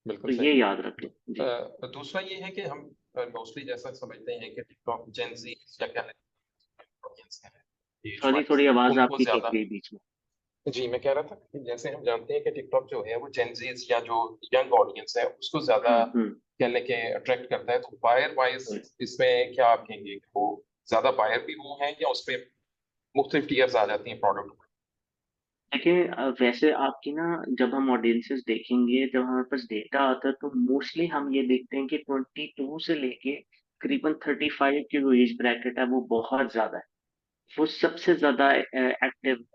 बिल्कुल तो सही। ये याद रखें जी। दूसरा ये है कि हम मोस्टली जैसा समझते हैं कि टिकटॉक जेंजी या क्या ऑडियंस है एज सॉरी, वाइज थोड़ी आवाज उनको आपकी कट ज्यादा। गई बीच में। जी मैं कह रहा था कि जैसे हम जानते हैं कि टिकटॉक जो है वो जेंजीज या जो यंग ऑडियंस है उसको ज्यादा हम्म। कहने के अट्रैक्ट करता है, तो बायर वाइज हम्म। इसमें क्या आप कहेंगे कि वो ज्यादा बायर भी वो हैं या उसपे मुख्तलिफ टीयर्स आ जाती हैं प्रोडक्ट? देखिए वैसे आपकी ना, जब हम ऑडियंसेस देखेंगे, जब हमारे पास डेटा आता है, तो मोस्टली हम ये देखते हैं कि 22 से लेके करीबन 35 की जो एज ब्रैकेट है वो बहुत ज्यादा है। वो सबसे ज्यादा एक्टिव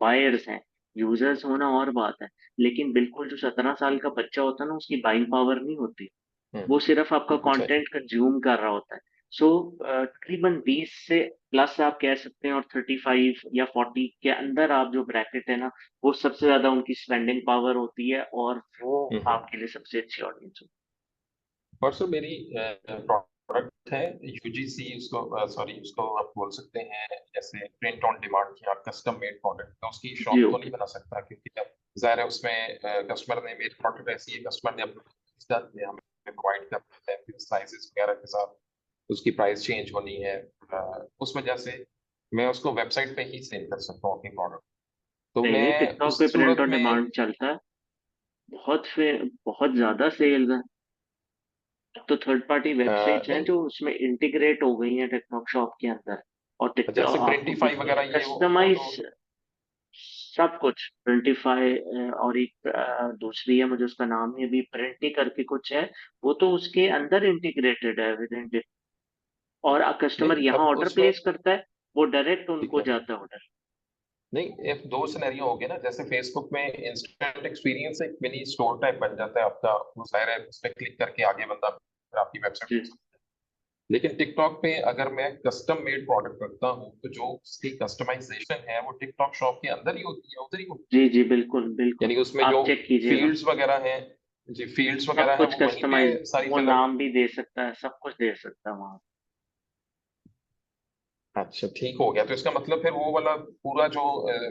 बायर्स हैं। यूजर्स होना और बात है, लेकिन बिल्कुल जो 17 साल का बच्चा होता है ना, उसकी बाइंग पावर नहीं होती। वो सिर्फ आपका बिल्कुल सही। कंटेंट कंज्यूम कर रहा होता है। सो तकरीबन 20 से प्लस आप कह सकते हैं, और 35 या 40 के अंदर आप जो ब्रैकेट है ना, वो सबसे ज्यादा उनकी स्पेंडिंग पावर होती है, और वो आपके लिए सबसे अच्छी ऑडियंस होती और सर मेरी प्रोडक्ट है यूजीसी, उसको सॉरी उसको आप बोल सकते हैं जैसे प्रिंट ऑन डिमांड या कस्टम मेड प्रोडक्ट, तो उसकी है। शॉप जी तो ओके। नहीं बना सकता क्योंकि जाहिर है उसमें कस्टमर ने, मेरी प्रोडक्ट ऐसी है कस्टमर ने अपने हमें प्रोवाइड करते हैं फिर साइजेस वगैरह के साथ उसकी प्राइस चेंज होनी है। उस वजह से मैं उसको वेबसाइट पे ही सेल कर सकता हूँ अपनी प्रोडक्ट। तो नहीं मैं नहीं, टिकटॉक उस पे प्रिंट सूरत ऑन में डिमांड चलता है। बहुत ज्यादा सेल्स है। अब तो थर्ड पार्टी वेबसाइट्स हैं नहीं जो उसमें इंटीग्रेट हो गई हैं टिकटॉक शॉप के अंदर। और जैसे टिकटॉक आपको प्रिंटीफाई बिल्कुल वगैरह ये वो तो कस्टमाइज सब कुछ, प्रिंटिफाई, और एक दूसरी है, मुझे उसका नाम नहीं, अभी प्रिंटी करके कुछ है, वो तो उसके अंदर इंटीग्रेटेड है विद इन। और कस्टमर नहीं यहाँ अब ऑर्डर उसमें प्लेस करता है, वो डायरेक्ट ठीक उनको है। जाता है ऑर्डर। नहीं एक दो सिनेरियो हो गया ना, जैसे फेसबुक में इंस्टेंट एक्सपीरियंस एक मिनी स्टोर टाइप बन जाता है आपका, वो जाहिर है उस पर क्लिक करके आगे बंदा फिर आपकी वेबसाइट जी पे सकता है। लेकिन टिकटॉक पे अगर मैं कस्टम मेड प्रोडक्ट रखता हूँ तो जो उसकी कस्टमाइजेशन है वो टिकटॉक शॉप के अंदर ही होती है, उधर ही होती जी जी, बिल्कुल है, बिल्कुल। यानी उसमें जो आप चेक कीजिएगा, फील्ड्स वगैरह हैं, जी फील्ड्स सब वगैरह है कुछ वो वहीं पे कस्टमाइज, सारी वो फिलअप। नाम भी दे सकता है, सब कुछ दे सकता है वहाँ। अच्छा ठीक हो गया, तो इसका मतलब फिर वो वाला पूरा जो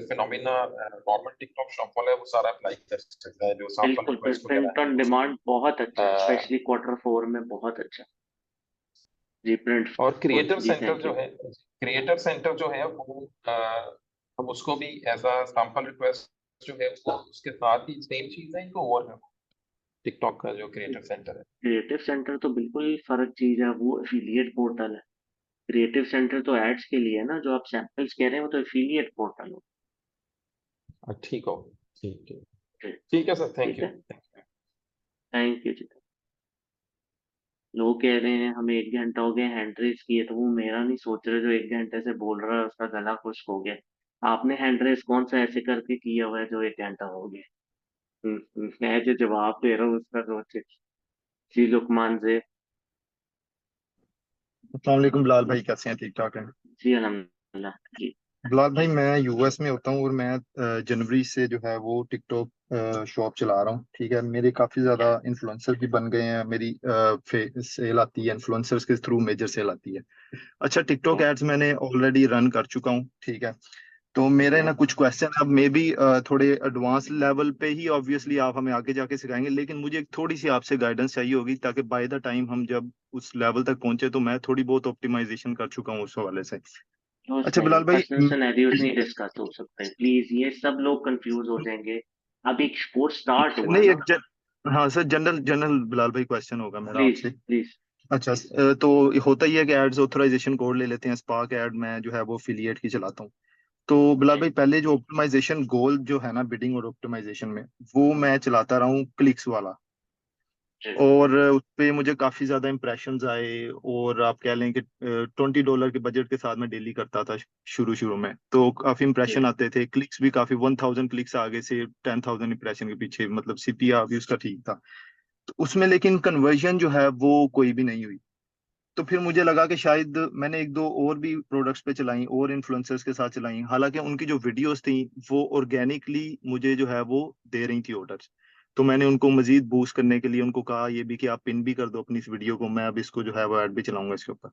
फिनोमिना नॉर्मल टिकटॉक शॉप वाला है वो सारा अप्लाई कर सकता है, जो सैंपल बिल्कुल, रिक्वेस्ट वगैरह प्रिंट है ऑन वो डिमांड बहुत अच्छा है, सब। स्पेशली Q4 में बहुत अच्छा। जी प्रिंट। और क्रिएटर जी सेंटर थैंक जो यू। है, क्रिएटर सेंटर जो है वो हम उसको भी एज अ सैंपल रिक्वेस्ट जो है उसको उसके साथ ही सेम चीज है इनको, और है टिकटॉक का जो क्रिएटर सेंटर है। क्रिएटिव सेंटर तो बिल्कुल फर्क चीज है, वो एफिलिएट पोर्टल है। क्रिएटिव सेंटर तो एड्स के लिए है ना, जो आप सैंपल्स कह रहे हैं वो तो एफिलिएट पोर्टल हो। ठीक हो, ठीक है, जी, ठीक है सर, थैंक ठीक यू। है, थैंक यू जी। लोग कह रहे हैं हमें 1 घंटा हो गया हैंड रेस किए, तो वो मेरा नहीं सोच रहे, जो 1 घंटे से बोल रहा है उसका गला खुश्क हो गया। आपने हैंड रेस कौन सा ऐसे करके किया हुआ है जो 1 घंटा हो गया? मैं जो जवाब दे रहा हूँ उसका सोचे। जी लुकमान से। अस्सलाम वालेकुम बिलाल भाई, कैसे हैं? ठीक ठाक हैं? जी अलहमद अल्लाह जी। बिलाल भाई मैं यूएस में होता हूँ और मैं जनवरी से जो है वो टिकटॉक शॉप चला रहा हूँ। ठीक है, मेरे काफी ज्यादा इन्फ्लुएंसर भी बन गए हैं, मेरी सेल आती है इन्फ्लुएंसर्स के थ्रू, मेजर सेल आती है। अच्छा, टिकटॉक एड्स मैंने ऑलरेडी रन कर चुका हूँ। ठीक है, तो मेरे ना कुछ क्वेश्चन अब मे बी थोड़े एडवांस लेवल पे ही ऑब्वियसली आप हमें आगे जाके सिखाएंगे, लेकिन मुझे एक थोड़ी सी आपसे गाइडेंस चाहिए होगी ताकि बाय द टाइम हम जब उस लेवल तक पहुंचे तो मैं थोड़ी बहुत ऑप्टिमाइजेशन कर चुका हूँ उस हवाले से। दोस्त अच्छा नहीं, बिलाल भाई पर्सनल सिनेरियोज नहीं डिस्कस हो सकते प्लीज, ये सब लोग कंफ्यूज हो जाएंगे। अभी कोर्स स्टार्ट हुआ है नहीं, ना। एक हाँ सर, जनरल जनरल बिलाल भाई क्वेश्चन होगा मेरा प्लीज आपसे। प्लीज। अच्छा, तो होता ही है कि एड्स ऑथराइजेशन कोड ले लेते हैं, स्पार्क एड में जो है वो एफिलिएट की चलाता हूँ। तो बिलाल भाई पहले जो ऑप्टिमाइजेशन गोल जो है ना बिडिंग और ऑप्टिमाइजेशन में, वो मैं चलाता रहा हूँ क्लिक्स वाला, और उस पे मुझे काफी ज्यादा इंप्रेशंस आए, और आप कह लें कि $20 के बजट के साथ मैं डेली करता था शुरू शुरू में, तो काफी इंप्रेशन आते थे, क्लिक्स भी काफी 1000 क्लिक्स आगे से 10,000 इंप्रेशन के पीछे, मतलब सीपीआर भी उसका ठीक था। तो उसमें लेकिन कन्वर्जन जो है वो कोई भी नहीं हुई। तो फिर मुझे लगा कि शायद मैंने एक दो और भी प्रोडक्ट्स पे चलाई और इन्फ्लुएंसर्स के साथ चलाई, हालांकि उनकी जो वीडियोस थी वो ऑर्गेनिकली मुझे जो है वो दे रही थी ऑर्डर्स। तो मैंने उनको मजीद बूस्ट करने के लिए उनको कहा ये भी कि आप पिन भी कर दो अपनी इस वीडियो को, मैं अब इसको जो है वो ऐड भी चलाऊंगा इसके ऊपर।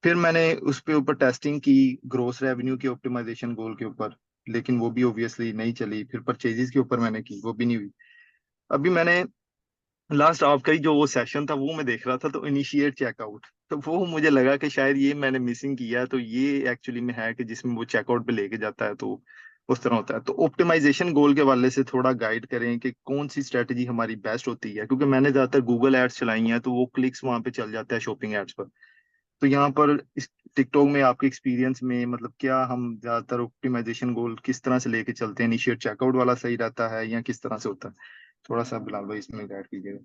फिर मैंने उस पे ऊपर टेस्टिंग की ग्रोस रेवेन्यू की ऑप्टिमाइजेशन गोल के ऊपर, लेकिन वो भी ऑब्वियसली नहीं चली। फिर परचेजेस के ऊपर मैंने की, वो भी नहीं हुई। अभी मैंने लास्ट आपका ही जो वो सेशन था वो मैं देख रहा था, तो इनिशिएट चेकआउट, तो वो मुझे लगा कि शायद ये मैंने मिसिंग किया है, तो ये एक्चुअली में है कि जिसमें वो चेकआउट पे लेके जाता है, तो उस तरह होता है। तो ऑप्टिमाइजेशन गोल के वाले से थोड़ा गाइड करें कि कौन सी स्ट्रेटजी हमारी बेस्ट होती है, क्योंकि मैंने ज्यादातर गूगल एड्स चलाई हैं तो वो क्लिक्स वहां पे चल जाता है शॉपिंग एड्स पर। तो यहाँ पर इस टिकटॉक में आपके एक्सपीरियंस में मतलब क्या हम ज्यादातर ऑप्टिमाइजेशन गोल किस तरह से लेके चलते हैं, इनिशिएट चेकआउट वाला सही रहता है या किस तरह से होता है? थोड़ा सा बिलाल भाई इसमें गाइड कीजिएगा।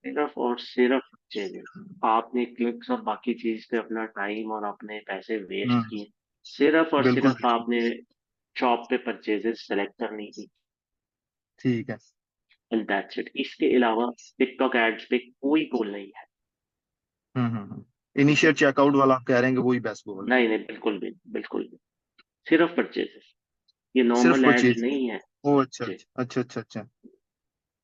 सिर्फ और सिर्फ चेंज, आपने क्लिक्स और बाकी चीज पे अपना टाइम और अपने पैसे वेस्ट हम्म, किए। सिर्फ और बिल्कुल सिर्फ बिल्कुल। आपने शॉप पे परचेजेस सेलेक्ट करनी थी, ठीक है। And that's it. इसके अलावा टिकटॉक एड्स पे कोई गोल नहीं है। इनिशिएट चेकआउट वाला आप कह रहे हैं कि वही बेस्ट गोल है? नहीं नहीं, बिल्कुल भी बिल्कुल भी। सिर्फ परचेजेस, ये सिर्फ नॉर्मल एड्स परचेज? नहीं है। ओ अच्छा जी अच्छा अच्छा अच्छा अच्छा।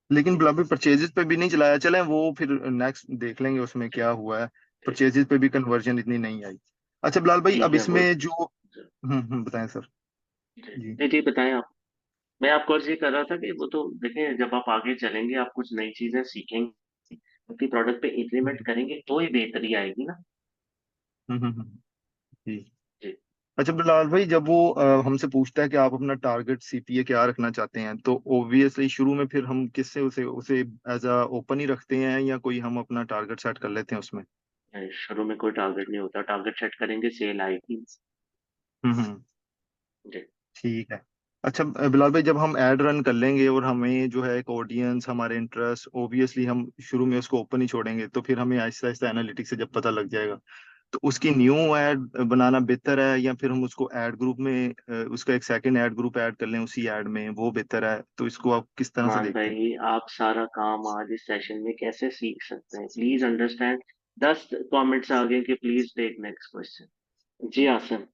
लेकिन जी। अभी परचेजेस पे भी नहीं चलाया, चले वो फिर नेक्स्ट देख लेंगे उसमें क्या हुआ है। जी परचेजेस पे भी कन्वर्जन इतनी नहीं आई। अच्छा बिलाल भाई, ठीक अब है वो। इसमें जो बताएं सर। जी जी। नहीं जी, बताएं आप। मैं आपको अर्ज ये कर रहा था कि वो तो देखें, जब आप आगे चलेंगे आप कुछ नई चीजें सीखेंगे, अपनी प्रोडक्ट पे इम्प्लीमेंट करेंगे तो ही बेहतरी आएगी ना। जी। जी। अच्छा बिलाल भाई, जब वो हमसे पूछता है कि आप अपना टारगेट सीपीए क्या रखना चाहते हैं, तो ऑब्वियसली शुरू में फिर हम किससे उसे उसे एज अ ओपन ही रखते हैं या कोई हम अपना टारगेट सेट कर लेते हैं उसमें? शुरू में कोई टारगेट नहीं होता, टारगेट सेट करेंगे सेल आएगी। हम्म। जी। ठीक है। अच्छा बिलाल भाई, जब हम एड रन कर लेंगे और हमें जो है एक ऑडियंस, हमारे इंटरेस्ट, ऑब्वियसली हम शुरू में उसको ओपन ही छोड़ेंगे, तो फिर हमें आहिस्ता आहिस्ता एनालिटिक्स से जब पता लग जाएगा, तो उसकी न्यू ऐड बनाना बेहतर है या फिर हम उसको ऐड ग्रुप में उसका एक सेकंड ऐड ग्रुप ऐड कर लें उसी ऐड में, वो बेहतर है? तो इसको आप किस तरह से मान देखते हैं? भाई, आप सारा काम आज इस सेशन में कैसे सीख सकते हैं, प्लीज अंडरस्टैंड। 10 कमेंट्स आ गए कि प्लीज टेक नेक्स्ट क्वेश्चन। जी आसन।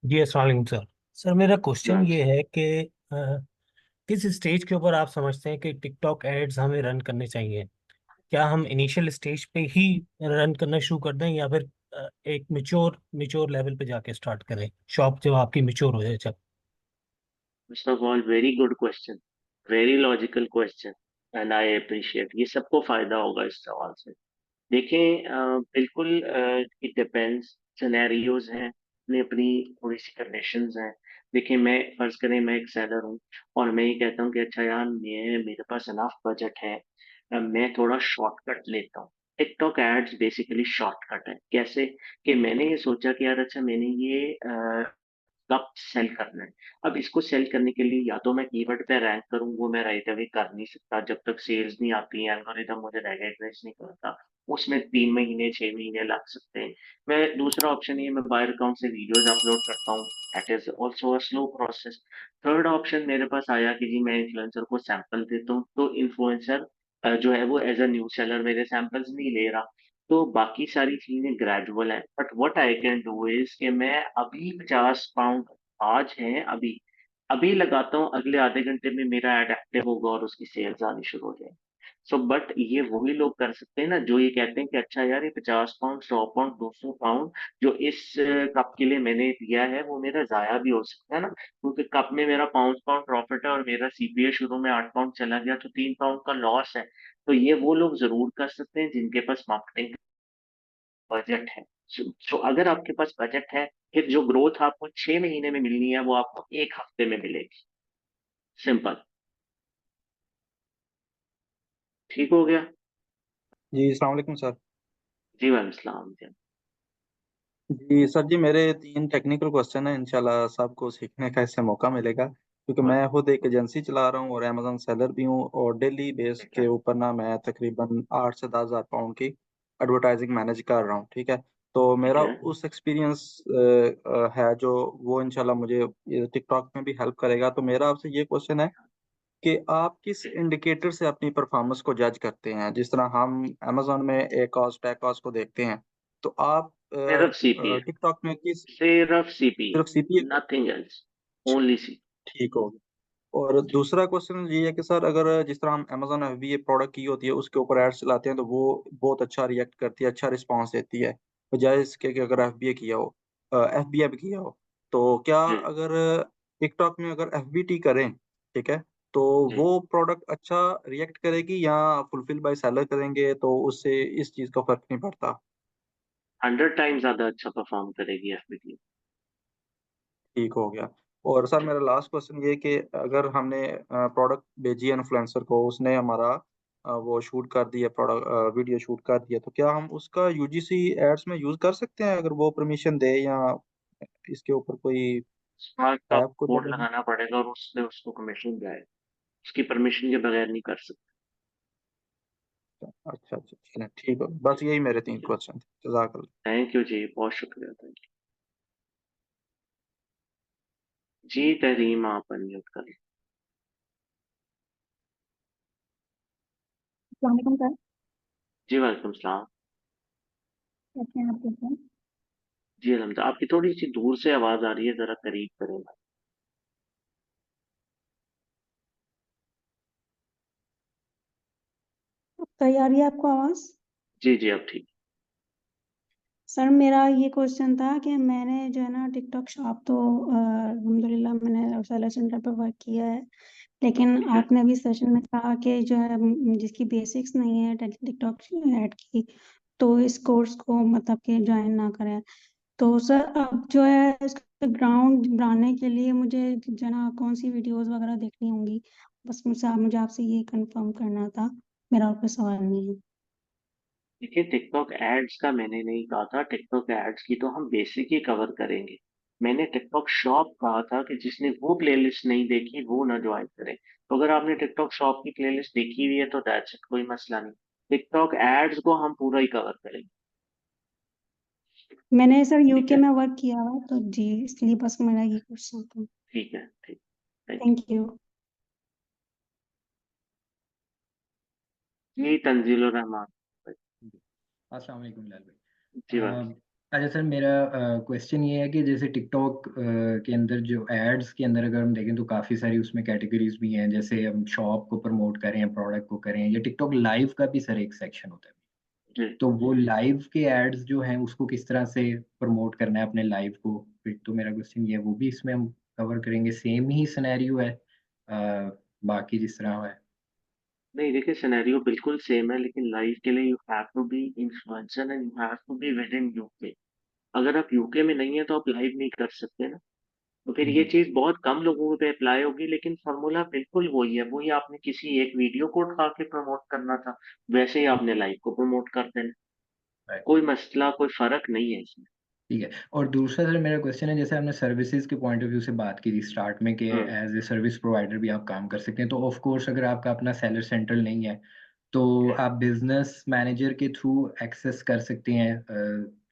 जी अस्सलाम वालेकुम सर। सर मेरा क्वेश्चन हाँ ये जी। है कि किस स्टेज के ऊपर आप समझते हैं कि टिकटॉक एड्स हमें रन करने चाहिए? क्या हम इनिशियल स्टेज पे ही रन करना शुरू कर दें या फिर एक मिच्योर मिच्योर लेवल पे जाके स्टार्ट करें, शॉप जब आपकी मिच्योर हो जाए जब? First of all very good question, very logical question, and I appreciate. ये सबको फायदा होगा इस सवाल से। देखें बिल्कुल इट डिपेंड्स, सिनेरियोज हैं, अपनी अपनी थोड़ी सी कंडीशंस हैं। देखिए, मैं फर्ज करें मैं एक सेलर हूँ और मैं ये कहता हूँ कि अच्छा यार, मेरे पास इनफ बजट है, मैं थोड़ा शॉर्टकट लेता हूँ। टिकटॉक एड्स बेसिकली शॉर्टकट है। कैसे? कि मैंने ये सोचा कि यार अच्छा, मैंने ये कब सेल करना है। अब इसको सेल करने के लिए या तो मैं कीवर्ड पे रैंक करूं, वो मैं राइट अवे कर नहीं सकता जब तक सेल्स नहीं आती है, एल्गोरिदम मुझे रिकॉग्नाइज नहीं करता। उसमें 3 महीने 6 महीने लग सकते हैं। मैं दूसरा ऑप्शन ये, मैं बायर अकाउंट से वीडियोस अपलोड करता हूँ, that is also a slow process. Third option मेरे पास आया कि जी मैं इन्फ्लुएंसर को सैंपल देता हूँ, तो इन्फ्लुएंसर जो है वो एज अ न्यू सेलर मेरे सैंपल्स नहीं ले रहा, तो बाकी सारी चीजें ग्रेजुअल है, but what I can do is कि मैं अभी 50 पाउंड आज है, अभी अभी लगाता हूँ, अगले आधे घंटे में मेरा ऐड एक्टिव होगा और उसकी सेल्स आनी शुरू हो जाएगी। सो बट ये वही लोग कर सकते हैं ना जो ये कहते हैं कि अच्छा यार ये 50 पाउंड, 100 पाउंड, 200 पाउंड जो इस कप के लिए मैंने दिया है वो मेरा जाया भी हो सकता है ना, क्योंकि कप में मेरा 5 पाउंड प्रॉफिट है और मेरा सीपीए शुरू में 8 पाउंड चला गया तो 3 पाउंड का लॉस है। तो ये वो लोग जरूर कर सकते हैं जिनके पास मार्केटिंग बजट है। सो अगर आपके पास बजट है, फिर जो ग्रोथ आपको 6 महीने में मिलनी है वो आपको 1 हफ्ते में मिलेगी। सिंपल। ठीक हो गया। जी अस्सलाम वालेकुम सर। जी वालेकुम सलाम जी। जी सर जी, मेरे 3 टेक्निकल क्वेश्चन हैं, इंशाल्लाह सबको सीखने का इससे मौका मिलेगा, क्योंकि मैं खुद एक एजेंसी चला रहा हूँ और अमेजोन सेलर भी हूँ, और डेली बेस ठीक के है। ऊपर ना मैं तकरीबन 8 से 10 हज़ार पाउंड की एडवर्टाइजिंग मैनेज कर रहा हूँ। ठीक है, तो ठीक मेरा है। उस एक्सपीरियंस है जो वो इंशाल्लाह मुझे टिकटॉक में भी हेल्प करेगा। तो मेरा आपसे ये क्वेश्चन है कि आप किस इंडिकेटर से अपनी परफॉर्मेंस को जज करते हैं? जिस तरह हम अमेज़न में अकॉस, टैकॉस को देखते हैं, तो आप सिर्फ सीपीए, टिकटॉक में किस सिर्फ सीपीए, सिर्फ सीपीए? नथिंग एल्स, ओनली सी। ठीक हो गया। और दूसरा क्वेश्चन ये है कि सर अगर जिस तरह हम अमेज़न एफबीए प्रोडक्ट की होती है उसके ऊपर एड्स चलाते हैं तो वो बहुत अच्छा रिएक्ट करती है, अच्छा रिस्पॉन्स देती है, बजाय इसके कि अगर एफबीए किया हो, एफबीए भी किया हो। तो क्या जी अगर टिकटॉक में अगर एफबीटी करें, ठीक है, तो जी। वो प्रोडक्ट अच्छा रिएक्ट करेगी या फुलफिल बाय सेलर करेंगे तो उससे इस चीज़ का फ़र्क नहीं पड़ता? 100 टाइम ज्यादा अच्छा परफॉर्म करेगी एफबीटी। ठीक हो गया। और सर मेरा लास्ट क्वेश्चन ये है कि अगर हमने प्रोडक्ट भेजी है इन्फ्लुएंसर को, उसने हमारा वो शूट कर दिया, प्रोडक्ट वीडियो शूट कर दिया, तो क्या हम उसका यूजीसी एड्स में यूज़ कर सकते हैं अगर वो परमिशन दे, या इसके ऊपर कोई स्पार्क का ऐप को कोड देना? लगाना पड़ेगा और उससे उसको कमीशन जाएगा, उसकी परमिशन के बगैर नहीं कर सकते। अच्छा अच्छा, चलें ठीक है, बस यही मेरे 3 क्वेश्चन थे। जज़ाकल्लाह। थैंक यू जी, बहुत शुक्रिया, थैंक यू जी। तहरीम आप अनम्यूट करें। अस्सलाम वालेकुम सर। जी वालेकुम सलाम। कैसे हैं आप? कैसे हैं? जी अलहमद। आपकी थोड़ी सी दूर से आवाज आ रही है, जरा करीब करें। सही आ रही है आपको आवाज़? जी जी अब ठीक। सर मेरा ये क्वेश्चन था कि मैंने जो है ना टिकटॉक शॉप तो अल्हम्दुलिल्लाह मैंने सेलर सेंटर पे वर्क किया है, लेकिन ठीक है। आपने अभी सेशन में कहा कि जो है जिसकी बेसिक्स नहीं है टिकटॉक ऐड की, तो इस कोर्स को मतलब कि ज्वाइन ना करें। तो सर अब जो है इसका ग्राउंड बनाने के लिए मुझे जो है ना कौन सी वीडियोस वगैरह देखनी होंगी? बस मुझे आपसे ये कंफर्म करना था, मेरा और कोई सवाल नहीं है। देखिए टिकटॉक एड्स का मैंने नहीं कहा था, टिकटॉक एड्स की तो हम बेसिक ही कवर करेंगे। मैंने टिकटॉक शॉप कहा था कि जिसने वो प्लेलिस्ट नहीं देखी वो ना ज्वाइन करे। तो अगर आपने टिकटॉक शॉप की प्लेलिस्ट देखी हुई है तो दैट्स इट, कोई मसला नहीं। टिकटॉक एड्स को हम पूरा ही कवर करेंगे। मैंने सर ठीक यूके है। में वर्क किया हुआ है, तो जी इसलिए बस मेरा ये क्वेश्चन था। ठीक है, ठीक। Thank thank you. यू जी। तंजीलुर रहमान। अस्सलाम वालेकुम बिलाल जी भाई। भाई। अच्छा सर, मेरा क्वेश्चन ये है कि जैसे टिकटॉक के अंदर जो एड्स के अंदर अगर हम देखें तो काफ़ी सारी उसमें कैटेगरीज भी हैं, जैसे हम शॉप को प्रमोट करें, प्रोडक्ट को करें, या टिकटॉक लाइव का भी सर एक सेक्शन होता है। जी तो वो लाइव के एड्स जो हैं उसको किस तरह से प्रमोट करना है अपने लाइव को, फिर तो मेरा क्वेश्चन ये है वो भी इसमें हम कवर करेंगे, सेम ही सिनेरियो है बाकी जिस तरह है। नहीं, देखिए सिनेरियो बिल्कुल सेम है, लेकिन लाइव के लिए you have to be influencer and you have to be with in UK. अगर आप यूके में नहीं है तो आप लाइव नहीं कर सकते ना। तो फिर ये हम्म, चीज बहुत कम लोगों पे अप्लाई होगी, लेकिन फॉर्मूला बिल्कुल वही है। वही आपने किसी एक वीडियो को उठा के प्रमोट करना था, वैसे ही आपने लाइव को प्रमोट कर देना। right। कोई मसला, कोई फर्क नहीं है इसमें। ठीक है। और दूसरा सर मेरा क्वेश्चन है, जैसे आपने सर्विसेज के पॉइंट ऑफ व्यू से बात की थी स्टार्ट में कि हम्म। एज ए सर्विस प्रोवाइडर भी आप काम कर सकते हैं, तो ऑफ कोर्स अगर आपका अपना सेलर सेंटर नहीं है तो आप बिजनेस मैनेजर के थ्रू एक्सेस कर सकते हैं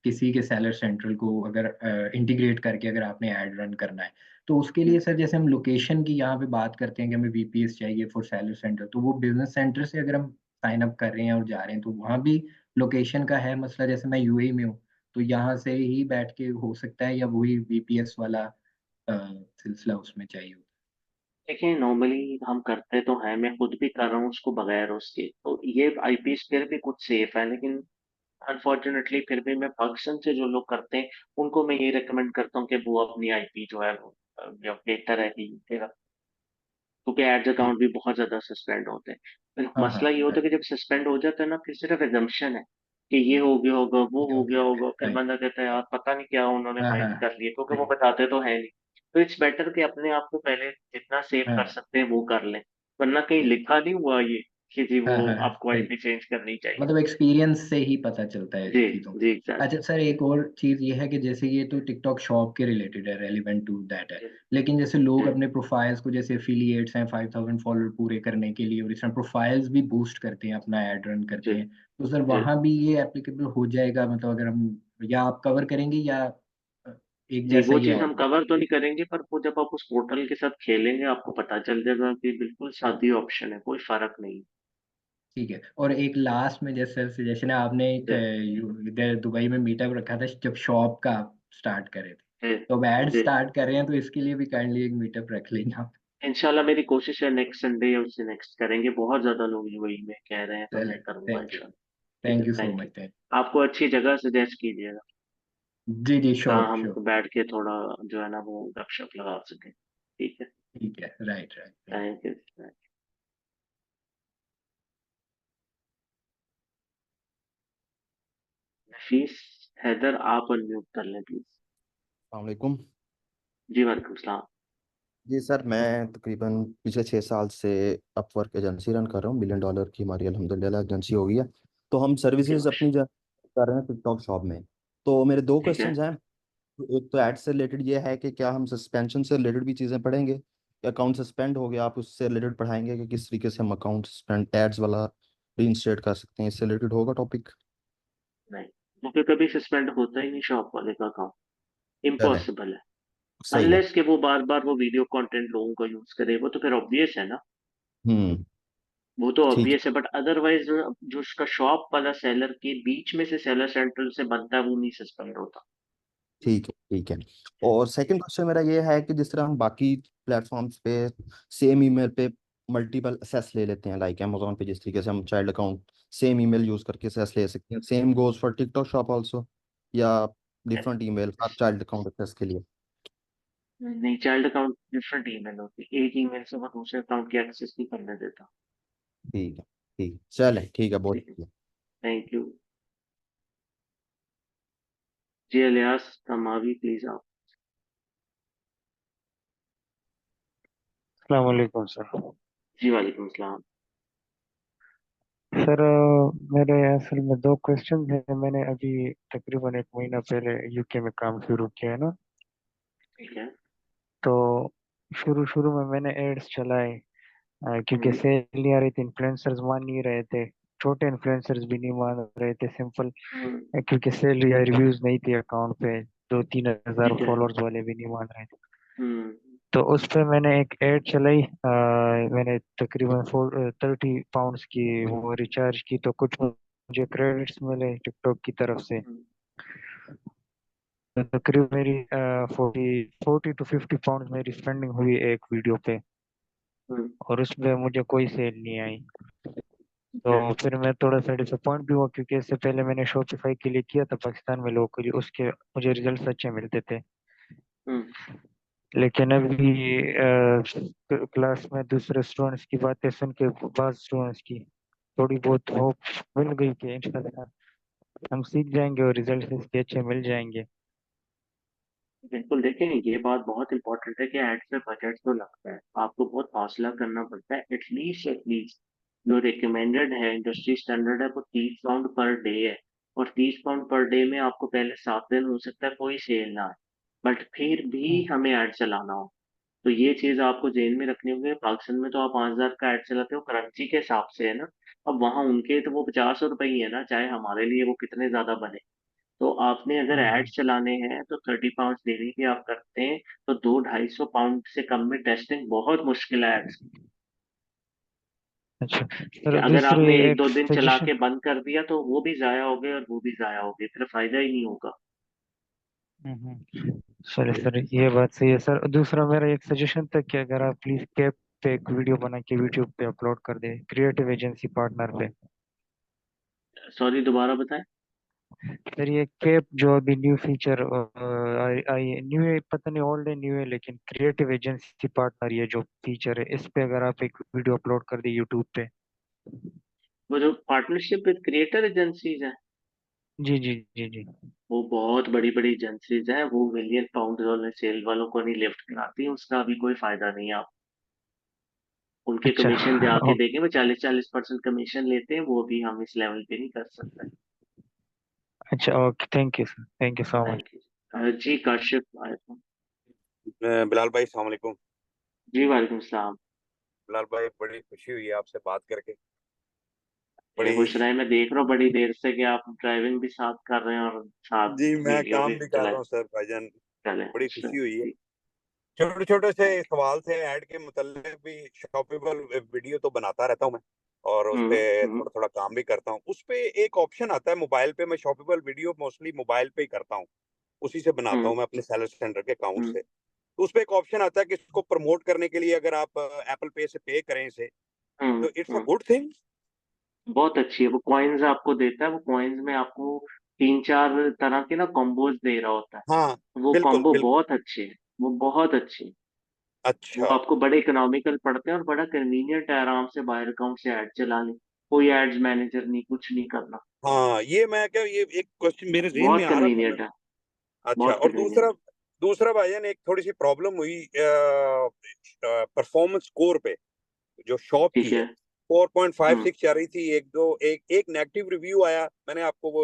किसी के सेलर सेंटर को, अगर इंटीग्रेट करके अगर आपने ऐड रन करना है तो उसके लिए सर जैसे हम लोकेशन की यहाँ पे बात करते हैं कि हमें वीपीएस चाहिए फॉर सेलर सेंटर, तो वो बिजनेस सेंटर से अगर हम साइन अप कर रहे हैं और जा रहे हैं तो वहाँ भी लोकेशन का है मसला, जैसे मैं यूएई में हूँ तो यहाँ से ही बैठ के हो सकता है, या वही वीपीएस वाला सिलसिला उसमें चाहिए होता देखिए नॉर्मली हम करते तो हैं, मैं खुद भी कर रहा हूँ उसको बगैर उसके, तो ये आईपी फिर भी कुछ सेफ है, लेकिन अनफॉर्चुनेटली फिर भी मैं पाकिस्तान से जो लोग करते हैं उनको मैं ये रिकमेंड करता हूँ कि वो अपनी आईपी जो है वो जो बेहतर है कि यूके का, क्योंकि एड्स है? अकाउंट भी बहुत ज्यादा सस्पेंड होते हैं। फिर हाँ हाँ मसला ये होता है कि जब सस्पेंड हो जाता है ना, फिर सिर्फ एजम्पशन है कि ये हो गया होगा, वो हो गया होगा, फिर राइट। बंदा कहता है यार पता नहीं क्या उन्होंने हाँ फाइंड हाँ कर लिया, क्योंकि वो बताते तो है नहीं। तो इट्स बेटर कि अपने आप को पहले जितना सेव कर हाँ सकते हैं वो कर लें, वरना कहीं लिखा नहीं हुआ ये कि जी वो हाँ हाँ हाँ आपको सही। आईपी चेंज करनी चाहिए। मतलब एक्सपीरियंस से ही पता चलता है जी चीज़ों जी का। एग्जैक्टली। अच्छा सर, एक और चीज़ ये है कि जैसे ये तो टिकटॉक शॉप के रिलेटेड है, रेलिवेंट टू दैट है, लेकिन जैसे लोग अपने प्रोफाइल्स को, जैसे एफिलिएट्स हैं 5000 फॉलोअर पूरे करने के लिए, और इस तरह प्रोफाइल्स भी बूस्ट करते हैं, अपना एड रन करते हैं, तो सर जी वहाँ भी ये एप्लीकेबल हो जाएगा? मतलब अगर हम, या आप कवर करेंगे, या एक नहीं, जैसा वो ही है चीज हम ऑलमोस्ट? कवर तो नहीं करेंगे, पर वो जब आप उस पोर्टल के साथ खेलेंगे आपको पता चल जाएगा कि बिल्कुल सादी ऑप्शन है, कोई फर्क नहीं। ठीक है। और एक लास्ट में, जैसे सजेशन है, आपने एक जी इधर दुबई में मीटअप रखा था जब शॉप का स्टार्ट करे थे, जी तो अब एड जी स्टार्ट कर रहे हैं, तो इसके लिए भी काइंडली एक मीटअप रख लेना। इंशाल्लाह मेरी कोशिश है नेक्स्ट संडे या उससे नेक्स्ट करेंगे, बहुत ज्यादा लोग यूएई में कह रहे हैं तो चले, मैं करूंगा थैंक यू। इंशाल्लाह। ठीक है, thank you so thank you. Much. Thank आपको अच्छी जगह सजेस्ट कीजिएगा जी जी, जहाँ श्योर हम श्योर। बैठ के थोड़ा जो है ना वो गपशप लगा सके। ठीक है, ठीक है, right right. Thank you. Nafees Haider आप अनम्यूट कर लें प्लीज। वालेकुम। जी वालेकुम सलाम। जी सर, मैं तकरीबन पिछले 6 साल से अपवर्क एजेंसी रन कर रहा हूँ। $1 मिलियन की हमारी अल्हम्दुलिल्लाह एजेंसी हो गई है। तो हम ओके सर्विसेज अपनी कर रहे हैं टिकटॉक शॉप में। तो मेरे दो ठीक है। क्वेश्चंस हैं। एक तो ऐड से रिलेटेड ये है कि क्या हम सस्पेंशन से रिलेटेड भी चीज़ें पढ़ेंगे? अकाउंट सस्पेंड हो गया, आप उससे रिलेटेड पढ़ाएंगे कि किस तरीके से हम अकाउंट सस्पेंड एड्स वाला रीइंस्टेट कर सकते हैं? इससे रिलेटेड होगा टॉपिक? नहीं, क्योंकि कभी सस्पेंड होता ही नहीं शॉप वाले का अकाउंट, चले, इम्पॉसिबल है। सही है। अनलेस कि वो बार बार वो वीडियो कंटेंट लोगों का यूज करे, वो तो फिर ऑब्वियस है ना, हम्म। वो तो ठीक ऑब्वियस है, बट अदरवाइज जो उसका शॉप वाला सेलर के बीच में से सेलर सेंट्रल से बनता है वो नहीं सस्पेंड होता। ठीक है। ठीक है। और सेकंड क्वेश्चन मेरा ये है कि जिस तरह हम बाकी प्लेटफॉर्म्स पे सेम ईमेल पे मल्टीपल एक्सेस ले लेते हैं, लाइक अमेजोन पे जिस तरीके से हम child account same email use करके एक्सेस ले सकते हैं, same goes for TikTok shop also, या डिफरेंट ईमेल हर चाइल्ड अकाउंट एक्सेस के लिए? नहीं, चाइल्ड अकाउंट डिफरेंट ईमेल होती है, एक ईमेल से वो दूसरे अकाउंट की एक्सेस नहीं करने देता। ठीक है। ठीक है, चले, ठीक है, बहुत ठीक है, शुक्रिया। Thank you. जी अलियास तमावी प्लीज आप। अस्सलाम वालेकुम सर। जी वालेकुम सलाम। सर मेरे असल में दो क्वेश्चन हैं। मैंने अभी तकरीबन एक महीना पहले यूके में काम शुरू किया है ना, ठीक है। तो शुरू शुरू में मैंने एड्स चलाए, क्योंकि हम्म, सेल नहीं आ रही थी, इन्फ्लुएंसर्स मान नहीं रहे थे, छोटे इन्फ्लुएंसर्स भी नहीं मान रहे थे, सिंपल हम्म, क्योंकि सेल या रिव्यूज नहीं थी अकाउंट पे, 2-3 हज़ार ठीक है। फॉलोअर्स वाले भी नहीं मान रहे थे। हम्म, तो उस पे मैंने एक ऐड चलाई, मैंने तकरीबन 30 पाउंड्स की वो रिचार्ज की, तो कुछ मुझे क्रेडिट्स मिले टिकटॉक की तरफ से। तो तकरीबन मेरी 40 टू 50 पाउंड मेरी स्पेंडिंग हुई एक वीडियो पे, हम्म, और उसमें मुझे कोई सेल नहीं आई। ठीक है। तो फिर मैं थोड़ा सा डिसअपॉइंट भी हुआ, क्योंकि इससे पहले मैंने शॉपिफाई के लिए किया था पाकिस्तान में लोकली, उसके मुझे रिजल्ट अच्छे मिलते थे। हम्म, लेकिन अभी क्लास में दूसरे स्टूडेंट्स की बातें सुन के, बाद स्टूडेंट्स की थोड़ी बहुत होप मिल गई कि इंशाल्लाह हम सीख जाएंगे और रिजल्ट इसके अच्छे मिल जाएंगे। बिल्कुल, देखें ये बात बहुत इंपॉर्टेंट है कि एड्स में बजट तो लगता है, आपको बहुत हौसला करना पड़ता है। एटलीस्ट जो रिकमेंडेड है इंडस्ट्री स्टैंडर्ड है वो 30 पाउंड पर डे है, और 30 पाउंड पर डे में आपको पहले 7 दिन हो सकता है कोई सेल ना आए, बट फिर भी हमें ऐड चलाना हो। तो ये चीज आपको जेन में रखनी होगी। पाकिस्तान में तो आप 5,000 का ऐड चलाते हो करेंसी के हिसाब से है ना, अब वहां उनके तो वो 50 रुपए ही है ना, चाहे हमारे लिए वो कितने ज्यादा बने। तो आपने अगर ऐड चलाने हैं तो 30 पाउंड डेली भी आप करते हैं, तो 200-250 पाउंड से कम में टेस्टिंग बहुत मुश्किल है एड्स की। अच्छा कि सर, अगर दूसरी आपने एक एक दो दिन चला सजेशन। के बंद कर दिया तो वो भी जाया हो गए और वो भी जाया हो गए, फिर फायदा ही नहीं होगा। चलिए सर, ये बात सही है सर। दूसरा मेरा एक सजेशन था कि अगर आप प्लीज कैप पे एक वीडियो बना के यूट्यूब पे अपलोड कर दें, क्रिएटिव एजेंसी पार्टनर पे। सॉरी, दोबारा बताएं। सर ये कैप जो अभी new feature I I knew है, पता नहीं ओल्ड है न्यू है, लेकिन क्रिएटिव एजेंसी पार्टनर ये जो फीचर है, इस पे अगर आप एक वीडियो अपलोड कर दें यूट्यूब पे। वो जो पार्टनरशिप विद क्रिएटर एजेंसीज है, जी जी जी जी। वो बहुत बड़ी बड़ी एजेंसीज हैं, वो मिलियन पाउंड डॉलर सेल वालों को नहीं लिफ्ट कराती, उसका अभी कोई फायदा नहीं है। आप उनके अच्छा कमीशन जाके देखें, वो 40-40% कमीशन लेते हैं, वो भी हम इस लेवल पे नहीं कर सकते। अच्छा okay, thank you sir, thank you so much. Thank you जी। काशिफ आए थे। बिलाल भाई सलाम अलैकुम। जी वालेकुम सलाम। बिलाल भाई बड़ी खुशी हुई है आपसे बात करके। ये बड़ी खुश रहे, मैं देख रहा हूँ बड़ी देर से कि आप ड्राइविंग भी साथ कर रहे हैं और साथ जी मैं वीडियो काम भी भी कर चला रहा हूँ सर भाईजान। चले। बड़ी खुशी हुई है। छोटे छोटे से सवाल थे ऐड के मतलब भी। शॉपेबल वीडियो तो बनाता रहता हूँ मैं, और उस पे हम्म। थोड़ा थोड़ा काम भी करता हूँ। उस पे एक ऑप्शन आता है मोबाइल पे, मैं शॉपेबल वीडियो मोस्टली मोबाइल पे ही करता हूँ, उसी से बनाता हम्म। हूँ मैं अपने सेलर सेंटर के अकाउंट हम्म। से। तो उस पे एक ऑप्शन आता है कि इसको प्रमोट करने के लिए अगर आप एप्पल पे से पे करें इसे, हम्म। तो इट्स अ गुड थिंग। बहुत अच्छी है। वो कॉइन्स आपको देता है, वो कॉइन्स में आपको 3-4 तरह के ना कॉम्बोज दे रहा होता हाँ है। वो बिल्कुल कॉम्बो बिल्कुल। बहुत अच्छे हैं, वो बहुत अच्छे हैं। वो अच्छा। आपको बड़े इकोनॉमिकल पड़ते हैं और बड़ा कन्वीनियंट है, आराम से बाहर अकाउंट से ऐड चला लें, कोई एड्स मैनेजर नहीं, कुछ नहीं करना। हाँ ये मैं क्या, ये एक क्वेश्चन मेरे जेहन में बहुत आ रहा था मैं। कन्वीनियंट है, अच्छा, बहुत और दूसरा कन्वीनियंट। दूसरा भाईजान एक थोड़ी सी प्रॉब्लम हुई परफॉर्मेंस स्कोर पे, जो शॉप की ठीक है। है। 4.56 जा रही थी, एक नेगेटिव रिव्यू आया। मैंने आपको वो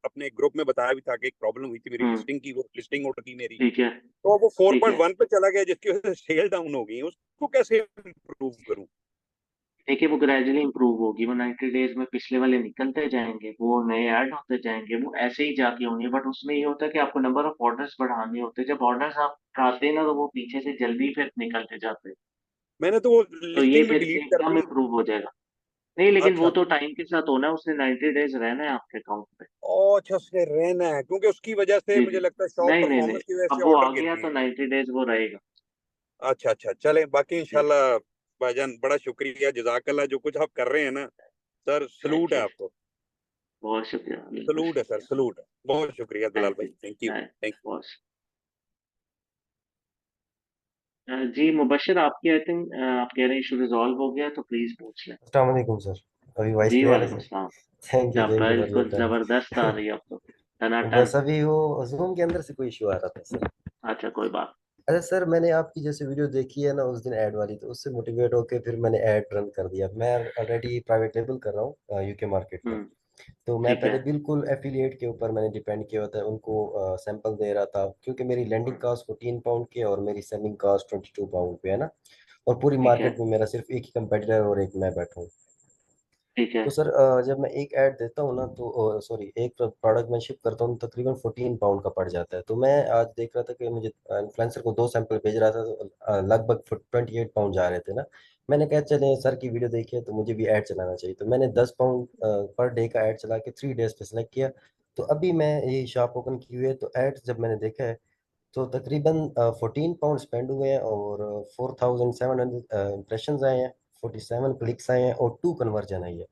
अपने ग्रुप में बताया भी था कि एक प्रॉब्लम हुई थी मेरी लिस्टिंग की, वो लिस्टिंग उठ गई मेरी। ठीक है। तो वो ठीक है। 4.1 पे चला गया, जिसकी वजह से सेल डाउन हो गई। उसको कैसे इम्प्रूव करूं? देखिए, वो ग्रेजुअली इंप्रूव होगी, वो 90 डेज में पिछले वाले निकलते जाएंगे, वो नए ऐड होते जाएंगे, वो ऐसे ही जाके होंगे। बट उसमें ये होता है कि आपको नंबर ऑफ ऑर्डर्स बढ़ाने होते हैं। जब ऑर्डर्स आप बढ़ाते हैं ना, तो वो पीछे से जल्दी फिर निकलते जाते हैं। मैंने तो वो तो ये लिस्टिंग भी फिर डिलीट कर एकदम दी। इम्प्रूव हो जाएगा। नहीं, लेकिन वो अच्छा। तो टाइम के साथ होना है, उसने 90 डेज रहना है आपके अकाउंट पे। ओ अच्छा, उसने रहना है, क्योंकि उसकी वजह से जी मुझे जी। लगता है शॉप नहीं नहीं नहीं, परफॉर्मेंस की वजह अब से वो ऑर्डर आ गिर गया गए तो हैं। 90 डेज वो रहेगा। अच्छा अच्छा, चलें, बाकी जी। इंशाल्लाह भाईजान बड़ा शुक्रिया, जजाकल्ला, जो कुछ आप कर रहे हैं ना सर, सलूट थैंक है यू। आपको। बहुत शुक्रिया, बिल्कुल सलूट है सर, शुक्रिया। सलूट है। बहुत शुक्रिया बिलाल थैंक भाई, you. Thank you thank you. बहुत जी मुबशर, आपकी आई थिंक आप कह रहे हैं इशू रिजॉल्व हो गया, तो प्लीज पूछ लें। अस्सलाम वालेकुम सर। अभी वॉइस जी क्लियर है वालेकुम सर? सलाम। थैंक यू फॉर योर बिल्कुल जबरदस्त आ टाइम। रही है अब तो, टनाटन। बस अभी वो जूम के अंदर से कोई इशू आ रहा था सर। अच्छा, कोई बात। अरे सर, मैंने आपकी जैसे वीडियो देखी है ना उस दिन ऐड वाली, तो उससे मोटिवेट होकर फिर मैंने ऐड रन कर दिया। मैं ऑलरेडी प्राइवेट लेबल कर रहा हूँ यूके मार्केट में। तो मैं ठीक है। पहले बिल्कुल एफिलिएट के ऊपर मैंने डिपेंड किया होता है, उनको सैंपल दे रहा था, क्योंकि मेरी लैंडिंग कास्ट 14 पाउंड की है और मेरी सेलिंग कास्ट 22 पाउंड पे है ना। और पूरी ठीक है। मार्केट में मेरा सिर्फ एक ही कंपेटिटर और एक मैं बैठा हूँ। ठीक है। तो सर जब मैं एक ऐड देता हूँ ना, तो सॉरी, एक प्रोडक्ट मैं शिप करता हूँ, तकरीबन 14 पाउंड का पड़ जाता है। तो मैं आज देख रहा था कि मुझे इन्फ्लुएंसर को 2 सैंपल भेज रहा था, तो लगभग 28 पाउंड जा रहे थे ना। मैंने कहा चले सर की वीडियो देखिए तो मुझे भी ऐड चलाना चाहिए, तो मैंने 10 पाउंड पर डे का ऐड चला के 3 डेज पे सेलेक्ट किया। तो अभी मैं ये शॉप ओपन की हुई है, तो ऐड जब मैंने देखा है तो तकरीबन 14 पाउंड स्पेंड हुए हैं और 4700 इम्प्रेशन आए हैं, 47 क्लिक्स आए हैं और 2 कन्वर्जन आई है।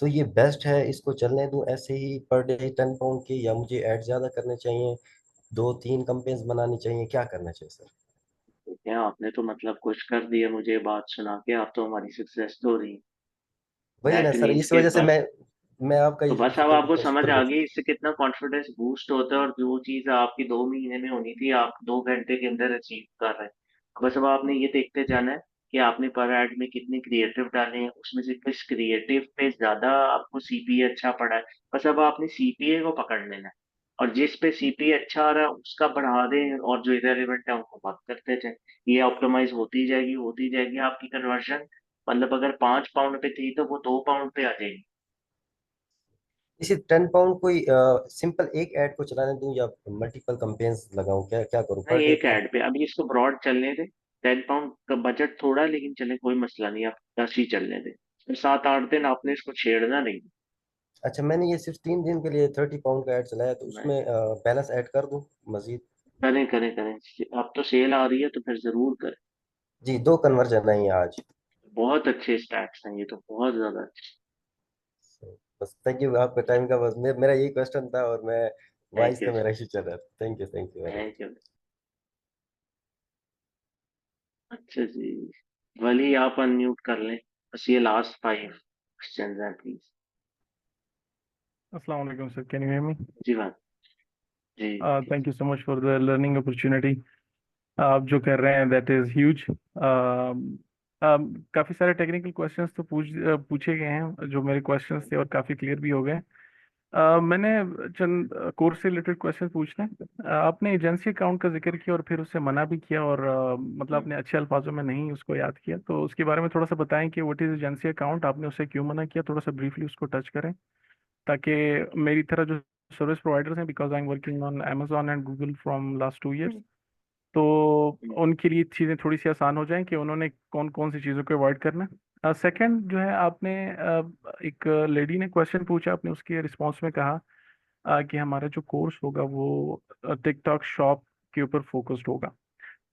तो ये बेस्ट है, इसको चलने दूं ऐसे ही पर डे 10 पाउंड की, या मुझे ऐड ज़्यादा करने चाहिए, 2-3 कैंपेन्स बनानी चाहिए, क्या करना चाहिए सर? ठीक है, आपने तो मतलब कुछ कर दिया मुझे बात सुना के, आप तो हमारी सक्सेस स्टोरी। वही ना दैट सर, मीन्स इस के वजह से बस, मैं आपका तो ही बस अब आपको समझ आ शुक्र। गई इससे कितना कॉन्फिडेंस बूस्ट होता है, और जो चीज आपकी 2 महीने में होनी थी आप 2 घंटे के अंदर अचीव कर रहे हैं। बस अब आपने ये देखते जाना है कि आपने पर ऐड में कितने क्रिएटिव डाले हैं, उसमें से किस क्रिएटिव पे ज्यादा आपको सीपीए अच्छा पड़ा है। बस अब आपने सीपीए को पकड़ लेना है, और जिस पे सीपीए अच्छा आ रहा है उसका बढ़ा दें, और जो इरेलीवेंट है उनको बंद करते जाए। ये ऑप्टिमाइज होती जाएगी आपकी कन्वर्जन। मतलब अगर 5 पाउंड पे थी तो वो 2 पाउंड पे आ जाएगी। इसी 10 पाउंड कोई सिंपल एक ऐड को चलाने दूं या मल्टीपल कैंपेन्स लगाऊं, क्या क्या करूं पर नहीं, डे एक का? ऐड पे अभी इसको ब्रॉड चलने दे। 10 पाउंड का बजट थोड़ा है, लेकिन चले कोई मसला नहीं, आप 10 ही चलने दे। फिर 7-8 दिन आपने इसको छेड़ना नहीं। अच्छा, मैंने ये सिर्फ 3 दिन के लिए 30 पाउंड का ऐड चलाया, तो मैं उसमें बैलेंस ऐड कर दूं मजीद? करें करें करें, अब तो सेल आ रही है तो फिर जरूर करें। जी, 2 कन्वर्जन नहीं है आज। बहुत अच्छे स्टैट्स हैं, ये तो बहुत ज्यादा अच्छे। बस थैंक यू, आपका टाइम का, बस मेरा यही क्वेश्चन था, और मैं थैंक वॉइस यू का मेरा इशू चल रहा था। Thank you very much. Thank you. अच्छा जी, वली आप अनम्यूट कर लें, बस ये लास्ट 5 क्वेश्चन हैं please. Assalamu alaikum, sir. Can you hear me? जी बात जी। Thank you so much for the learning opportunity. आप जो कर रहे हैं that is huge. काफ़ी सारे टेक्निकल क्वेश्चंस तो पूछे गए हैं जो मेरे क्वेश्चंस थे, और काफ़ी क्लियर भी हो गए। मैंने चंद कोर्स से रिलेटेड क्वेश्चन पूछने हैं। आपने एजेंसी अकाउंट का जिक्र किया और फिर उससे मना भी किया, और मतलब आपने अच्छे अल्फाजों में नहीं उसको याद किया, तो उसके बारे में थोड़ा सा बताएं कि व्हाट इज़ एजेंसी अकाउंट, आपने उससे क्यों मना किया, थोड़ा सा ब्रीफली उसको टच करें, ताकि मेरी तरह जो सर्विस प्रोवाइडर्स हैं, because I am working on Amazon and Google from last 2 years, तो उनके लिए चीज़ें थोड़ी सी आसान हो जाएं कि उन्होंने कौन कौन सी चीज़ों को अवॉइड करना है। सेकंड जो है, आपने एक लेडी ने क्वेश्चन पूछा, आपने उसके रिस्पॉन्स में कहा कि हमारा जो कोर्स होगा वो टिकटॉक शॉप के ऊपर फोकस्ड होगा।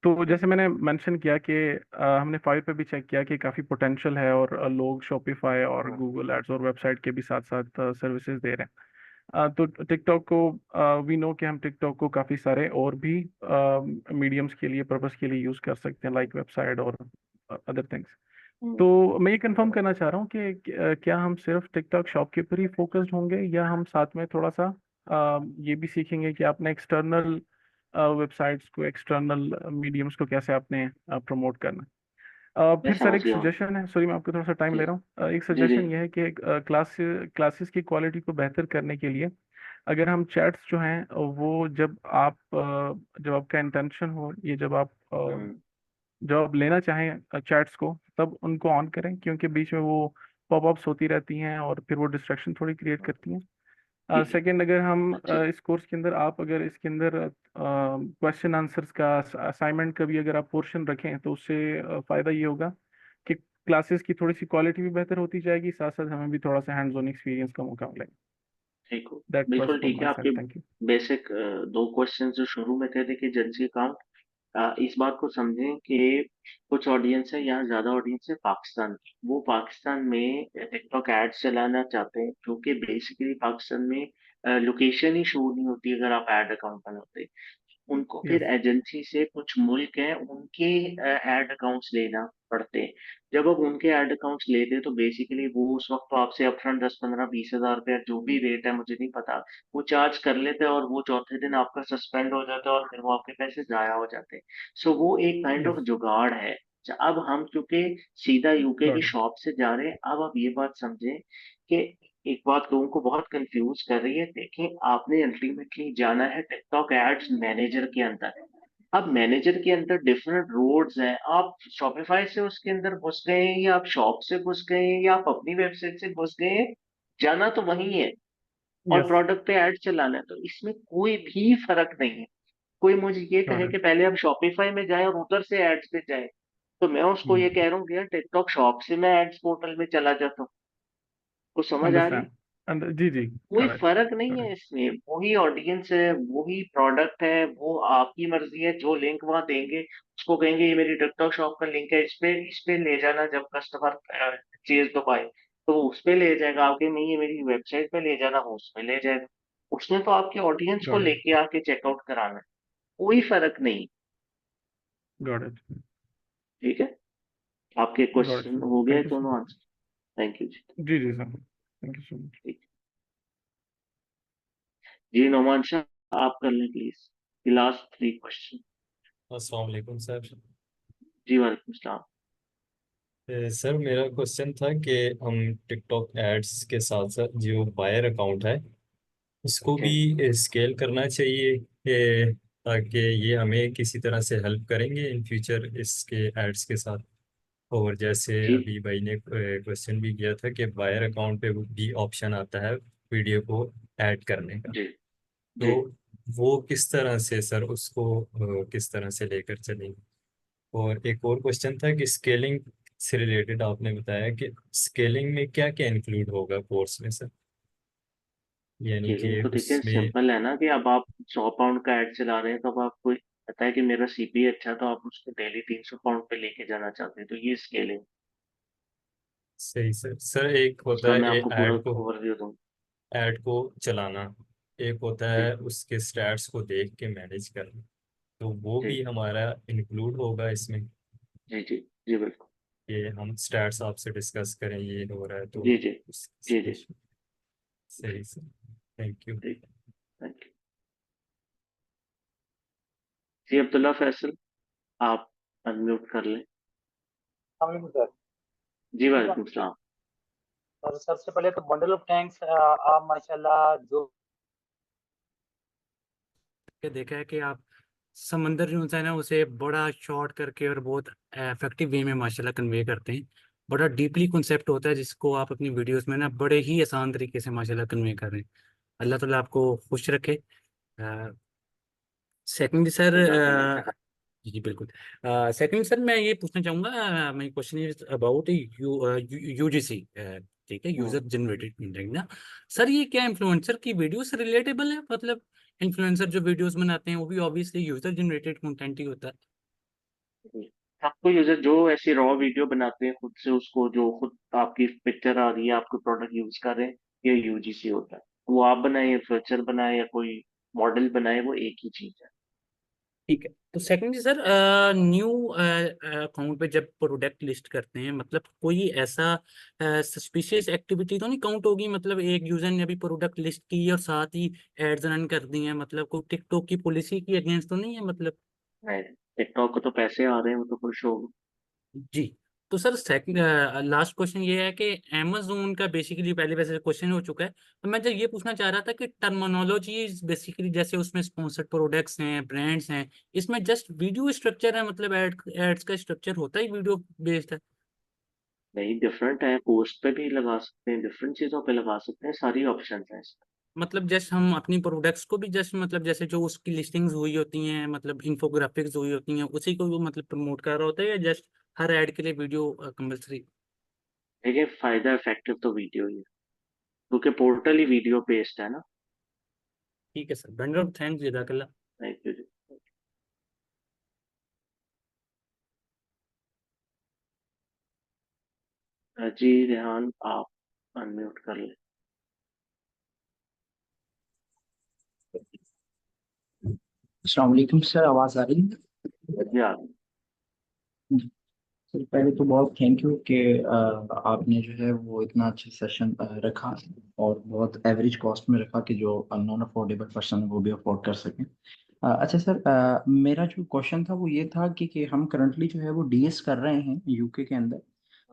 तो जैसे मैंने मेंशन किया कि हमने फाइल पे भी चेक किया कि काफ़ी पोटेंशियल है, और लोग शॉपिफाई और गूगल एड्स और वेबसाइट के भी साथ साथ सर्विसेज दे रहे हैं। तो टिकटॉक को वी नो कि हम टिकटॉक को काफ़ी सारे और भी मीडियम्स के लिए, पर्पस के लिए यूज़ कर सकते हैं, लाइक वेबसाइट और अदर थिंग्स। तो मैं ये कंफर्म करना चाह रहा हूँ कि क्या हम सिर्फ टिकटॉक शॉप के ऊपर ही फोकस्ड होंगे, या हम साथ में थोड़ा सा ये भी सीखेंगे कि आपने एक्सटर्नल वेबसाइट्स को, एक्सटर्नल मीडियम्स को कैसे आपने प्रमोट करना है। मैं फिर सर समझ एक गया हूँ। सजेशन है, सॉरी मैं आपको थोड़ा सा टाइम जी ले रहा हूँ। एक जी जी सजेशन ये है कि क्लासेस की क्वालिटी को बेहतर करने के लिए अगर हम चैट्स जो हैं वो जब आपका इंटेंशन हो, ये जब आप लेना चाहें चैट्स को, तब उनको ऑन करें, क्योंकि बीच में वो पॉपअप्स होती रहती हैं और फिर वो डिस्ट्रैक्शन थोड़ी क्रिएट करती हैं। ठीक है। सेकंड, अगर हम अच्छा इस कोर्स के अंदर, आप अगर इसके अंदर क्वेश्चन आंसर्स का, असाइनमेंट का भी अगर आप पोर्शन रखें, तो उससे फ़ायदा ये होगा कि क्लासेस की थोड़ी सी क्वालिटी भी बेहतर होती जाएगी, साथ साथ हमें भी थोड़ा सा हैंड्स ऑन एक्सपीरियंस का मौका मिलेगा। ठीक हो, दैट वाज बिल्कुल फ्रॉम ठीक है। माय आपके side, thank you. Basic 2 question जो शुरू में थे, देखिए एजेंसी अकाउंट, इस बात को समझें कि कुछ ऑडियंस है, यहाँ ज्यादा ऑडियंस है पाकिस्तान की, वो पाकिस्तान में टिकटॉक एड्स चलाना चाहते हैं, क्योंकि बेसिकली पाकिस्तान में लोकेशन ही शो नहीं होती अगर आप ऐड अकाउंट बनाते। उनको फिर यस, एजेंसी से, कुछ मुल्क हैं उनके ऐड अकाउंट्स लेना पड़ते हैं। जब आप उनके ऐड अकाउंट्स लेते हैं तो बेसिकली वो उस वक्त तो आपसे अपफ्रंट 10-15-20 हज़ार रुपया जो भी रेट है, मुझे नहीं पता, वो चार्ज कर लेते हैं, और वो चौथे दिन आपका सस्पेंड हो जाता है और फिर वो आपके पैसे जाया हो जाते हैं। सो वो एक काइंड ऑफ यस, जुगाड़ है। अब हम चूंकि सीधा यूके की गॉट इट। शॉप से जा रहे हैं, अब आप ये बात समझें कि एक बात लोगों को बहुत कंफ्यूज कर रही है। देखें, आपने अल्टीमेटली जाना है टिकटॉक एड्स मैनेजर के अंदर। अब मैनेजर के अंदर डिफरेंट रोड्स हैं। आप शॉपिफाई से उसके अंदर घुस गए हैं, या आप शॉप से घुस गए हैं, या आप अपनी वेबसाइट से घुस गए हैं, जाना तो वही है, और यस, प्रोडक्ट पे ऐड चलाना है। तो इसमें कोई भी फर्क नहीं है। कोई मुझे ये गॉट कहे कि इट। पहले आप शॉपिफाई में जाए और उधर से एड्स पे जाए, तो मैं उसको ये कह रहा हूँ कि यार टिकटॉक शॉप से मैं एड्स पोर्टल में चला जाता हूँ। को समझ आ रही है? अंडरस्टैंड, जी जी, कोई गॉट इट, फर्क नहीं गॉट है इट, इसमें, वही ऑडियंस है, वही प्रोडक्ट है, वो आपकी मर्जी है। जो लिंक वहां देंगे उसको कहेंगे ये मेरी टिकटॉक शॉप का लिंक है, इस पे ले जाना। जब कस्टमर चीज तो पाए तो वो उस पे ले जाएगा। आपके नहीं, ये मेरी वेबसाइट पे ले जाना, वो उस पे ले जाएगा। उसमें तो आपके ऑडियंस को गॉट इट, लेके आके चेकआउट कराना है, कोई फर्क नहीं। गॉट इट, ठीक है, आपके गॉट इट क्वेश्चन सर, हो गए थैंक यू सर। दोनों आंसर। थैंक यू जी। जी जी sir, thank you so much. ठीक। जी नोमान शाह, आप कर लें प्लीज लास्ट 3 क्वेश्चन। अस्सलाम वालेकुम सर। जी वालेकुम सलाम। सर मेरा क्वेश्चन था कि हम टिकटॉक एड्स के साथ साथ जो बायर अकाउंट है उसको ओके भी स्केल करना चाहिए, कि ताकि ये हमें किसी तरह से हेल्प करेंगे इन फ्यूचर इसके एड्स के साथ। और जैसे जी अभी भाई ने क्वेश्चन भी किया था कि बायर अकाउंट पे भी ऑप्शन आता है वीडियो को ऐड करने का, जी जी। तो वो किस तरह से सर उसको किस तरह से लेकर चलेंगे। और एक और क्वेश्चन था कि स्केलिंग से रिलेटेड आपने बताया कि स्केलिंग में क्या क्या इंक्लूड होगा कोर्स में सर, यानी स्केलिंग कि तो देखिए उसमें सिंपल है ना कि अब आप 100 पाउंड का एड चला रहे हैं, तो अब आपको पता है कि मेरा सीपी अच्छा है, तो आप उसको डेली 300 पाउंड पे लेके जाना चाहते हैं, तो ये स्केलिंग। सही सर। सर एक होता उसका है मैं आपको पूरा ऐड ओवरव्यू दूँ। को चलाना, एक होता जी है उसके स्टैट्स को देख के मैनेज करना, तो वो जी भी हमारा इंक्लूड होगा इसमें जी जी जी बिल्कुल। कि हम स्टैट्स आपसे डिस्कस करें ये हो रहा है तो जी जी उस जी जी सही सर, थैंक यू। ठीक, थैंक यू। जी अब्दुल्ला फैसल, आप अनम्यूट कर लें। अस्सलाम वालेकुम सर। जी वालेकुम सलाम। और सबसे पहले तो बंडल ऑफ थैंक्स, आप माशाल्लाह जो के देखा है कि आप समंदर जो होता है ना उसे बड़ा शॉर्ट करके और बहुत इफेक्टिव वे में माशाल्लाह कन्वे करते हैं। बड़ा डीपली कॉन्सेप्ट होता है जिसको आप अपनी वीडियोस में ना बड़े ही आसान तरीके से माशाल्लाह कन्वे कर रहे हैं। अल्लाह ताला आपको खुश रखे। सेकंडली सर, जज़ाकल्लाह। जी बिल्कुल। सेकंड सर, मैं ये पूछना चाहूँगा, my question is about UGC, ठीक है, यूजर जनरेटेड कंटेंट ना। सर ये क्या इन्फ्लुएंसर की वीडियो से रिलेटेबल है? मतलब इन्फ्लुएंसर जो वीडियोस बनाते हैं वो भी ऑब्वियसली यूजर जनरेटेड कंटेंट ही होता है। जी। आपको यूजर जो ऐसी रॉ वीडियो बनाते हैं खुद से, उसको जो खुद आपकी पिक्चर आ रही है, आपको प्रोडक्ट यूज कर रहे हैं, ये यूजीसी होता है। वो आप बनाए या फ्यूचर बनाए या कोई मॉडल बनाए, वो एक ही चीज है। ठीक है। तो सेकंडली सर, न्यू अकाउंट पे जब प्रोडक्ट लिस्ट करते हैं, मतलब कोई ऐसा सस्पिशियस एक्टिविटी तो नहीं काउंट होगी? मतलब एक यूजर ने अभी प्रोडक्ट लिस्ट की और साथ ही एड्स रन कर दी हैं, मतलब कोई टिकटॉक की पॉलिसी की अगेंस्ट तो नहीं है मतलब? नहीं, टिकटॉक को तो पैसे आ रहे हैं, वो तो खुश होगा। जी। तो सर सेकंड लास्ट क्वेश्चन ये है कि अमेजोन का बेसिकली पहले वैसे क्वेश्चन हो चुका है, तो मैं जब ये पूछना चाह रहा था कि टर्मिनोलॉजी बेसिकली जैसे उसमें स्पॉन्सर्ड प्रोडक्ट्स हैं, ब्रांड्स हैं, इसमें जस्ट वीडियो स्ट्रक्चर है, मतलब एड्स का स्ट्रक्चर होता ही वीडियो बेस्ड है? नहीं, डिफरेंट है, पोस्ट पे भी लगा सकते हैं, डिफरेंट चीजों पे लगा सकते हैं, सारी ऑप्शन है इसमें। मतलब जस्ट हम अपनी प्रोडक्ट्स को भी जस्ट मतलब जैसे जो उसकी लिस्टिंग्स हुई होती हैं, मतलब इन्फोग्राफिक्स हुई होती हैं, उसी को वो मतलब प्रमोट कर रहा होता है, या जस्ट हर ऐड के लिए वीडियो कंपल्सरी? देखिए, फायदा इफेक्टिव तो वीडियो ही है, क्योंकि पोर्टल ही वीडियो बेस्ड है ना। ठीक है सर, बंडल ऑफ थैंक्स, जज़ाकल्लाह। थैंक यू जी। जी रेहान, आप अनम्यूट कर लें। अस्सलाम वालेकुम सर, आवाज़ आ रही है? जी आप। सर पहले तो बहुत थैंक यू कि आपने जो है वो इतना अच्छा सेशन रखा और बहुत एवरेज कॉस्ट में रखा कि जो नॉन अफोर्डेबल पर्सन वो भी अफोर्ड कर सकें। अच्छा सर, मेरा जो क्वेश्चन था वो ये था कि हम करंटली जो है वो डीएस कर रहे हैं यूके के अंदर।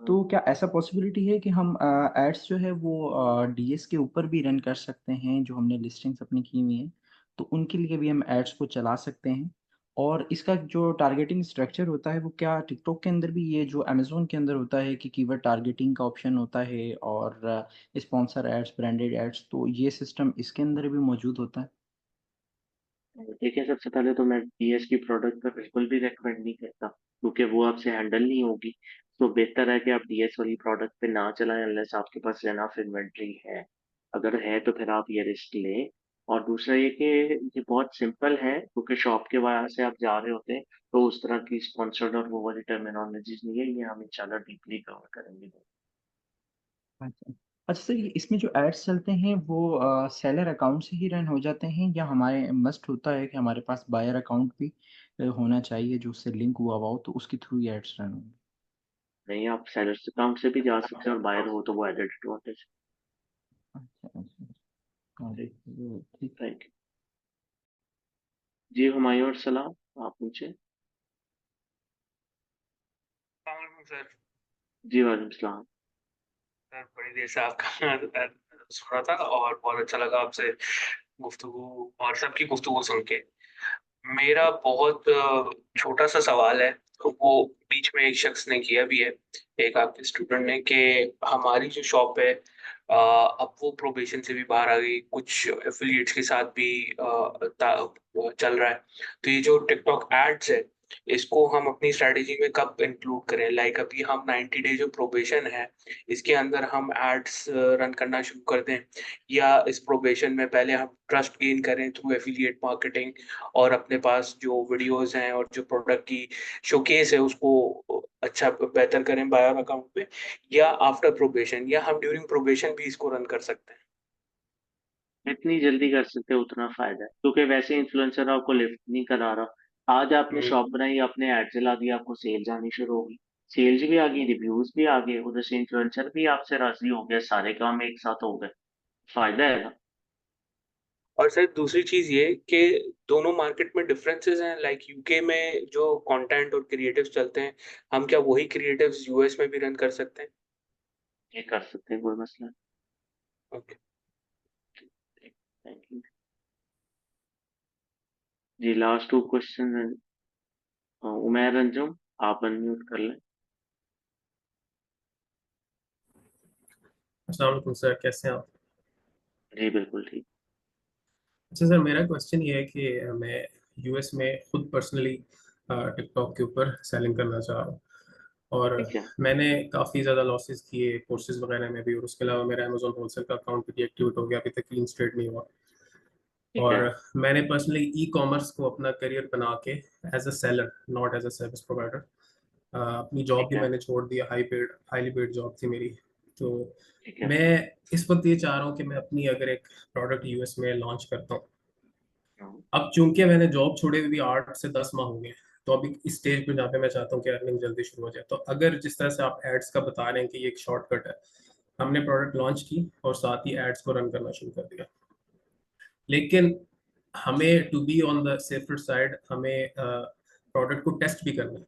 तो क्या ऐसा पॉसिबिलिटी है कि हम एड्स जो है वो डीएस के ऊपर भी रन कर सकते हैं, जो हमने लिस्टिंग्स अपनी की हुई हैं तो उनके लिए भी हम एड्स को चला सकते हैं? और इसका जो टारगेटिंग स्ट्रक्चर होता है वो क्या टिकटॉक के अंदर भी ये जो अमेजोन के अंदर होता है कि कीवर्ड टारगेटिंग का ऑप्शन होता है और स्पॉन्सर एड्स, ब्रांडेड एड्स, तो ये सिस्टम इसके अंदर भी मौजूद होता है? देखिए, सबसे पहले तो मैं पीएस की प्रोडक्ट पर बिल्कुल भी रेकमेंड नहीं करता, क्योंकि वो आपसे हैंडल नहीं होगी। तो बेहतर है कि आप डीएस वाली प्रोडक्ट पे ना चलाएं, अनलेस आपके पास एनफ इन्वेंट्री है। अगर है तो फिर आप ये रिस्क लें। और दूसरा ये कि ये बहुत सिंपल है, क्योंकि शॉप के वजह से आप जा रहे होते हैं, तो उस तरह की स्पॉन्सर्ड और वो वाली टर्मिनोलॉजीज नहीं है, ये हम इंशाल्लाह डीपली कवर करेंगे। अच्छा। अच्छा सर, ये इसमें जो एड्स चलते हैं वो सेलर अकाउंट से ही रन हो जाते हैं या हमारे मस्ट होता है कि हमारे पास बायर अकाउंट भी होना चाहिए जो उससे लिंक हुआ हुआ हो तो उसके थ्रू ही एड्स रन होंगे? नहीं, आप सेलर्स अकाउंट से भी जा सकते हैं, और बायर हो तो वो एडेड एडवांटेज। अच्छा अच्छा। हाँ, जी, तो ठीक। थैंक यू जी। हुमायूं और सलाम, आप पूछे। सर जी वालेकुम सलाम। सर बड़ी देर से आपका सुन रहा था और बहुत अच्छा लगा आपसे गुफ्तगू और सबकी गुफ्तगू सुन के। मेरा बहुत छोटा सा सवाल है, तो वो बीच में एक शख्स ने किया भी है, एक आपके स्टूडेंट ने, कि हमारी जो शॉप है अब वो प्रोबेशन से भी बाहर आ गई, कुछ एफिलिएट्स के साथ भी चल रहा है। तो ये जो टिकटॉक एड्स है इसको हम अपनी स्ट्रैटेजी में कब इंक्लूड करें? लाइक अभी हम 90 डे जो प्रोबेशन है, इसके अंदर हम एड्स रन करना शुरू कर दें, या इस प्रोबेशन में पहले हम ट्रस्ट गेन करें थ्रू एफिलिएट मार्केटिंग और अपने पास जो वीडियोस हैं और जो प्रोडक्ट की शोकेस है उसको अच्छा बेहतर करें बायर अकाउंट पे, या आफ्टर प्रोबेशन, या हम ड्यूरिंग प्रोबेशन भी इसको रन कर सकते हैं? जितनी जल्दी कर सकते हो उतना फायदा है, क्योंकि वैसे इन्फ्लुएंसर आपको लिफ्ट नहीं करा रहा। आज आपने शॉप बनाई, आपने ऐड चला दिया, आपको सेल्स आनी शुरू होगी, सेल्स भी आ गई, रिव्यूज भी आ गए, उधर से इन्फ्लुएंसर भी आपसे राजी हो गया, सारे काम एक साथ हो गए, फायदा है ना। और सर दूसरी चीज ये कि दोनों मार्केट में डिफरेंसेस हैं। लाइक यूके में जो कंटेंट और क्रिएटिव्स चलते हैं, हम क्या वही क्रिएटिव्स यूएस में भी रन कर सकते हैं? ये कर सकते हैं, कोई मसला नहीं। ओके, थैंक यू जी। लास्ट 2 क्वेश्चन उमैर अंजुम, आप अनम्यूट कर लें। अस्सलाम वालेकुम सर, कैसे हैं आप? जी बिल्कुल ठीक। अच्छा सर, मेरा क्वेश्चन ये है कि मैं यूएस में खुद पर्सनली टिकटॉक के ऊपर सेलिंग करना चाह रहा हूँ, और ठीक है। मैंने काफ़ी ज़्यादा लॉसेस किए कोर्सेज वगैरह में भी, और उसके अलावा मेरा अमेजोन होलसेल का अकाउंट भी डीएक्टिवेट हो गया, अभी तक क्लीन स्ट्रेट नहीं हुआ। ठीक और है। मैंने पर्सनली ई कॉमर्स को अपना करियर बना के as a seller, not as a service provider, अपनी जॉब ठीक भी है। मैंने छोड़ दिया, हाईली पेड जॉब थी मेरी। तो ठीक है। मैं इस वक्त ये चाह रहा हूँ कि मैं अपनी अगर एक प्रोडक्ट यूएस में लॉन्च करता हूँ। अब चूंकि मैंने जॉब छोड़े हुए भी 8 से 10 माह हो गए, तो अभी इस स्टेज पे जहाँ पे मैं चाहता हूँ कि अर्निंग जल्दी शुरू हो जाए, तो अगर जिस तरह से आप एड्स का बता रहे हैं कि ये एक शॉर्टकट है, हमने प्रोडक्ट लॉन्च की और साथ ही एड्स को रन करना शुरू कर दिया, लेकिन हमें to be on the safer side हमें प्रोडक्ट को टेस्ट भी करना है।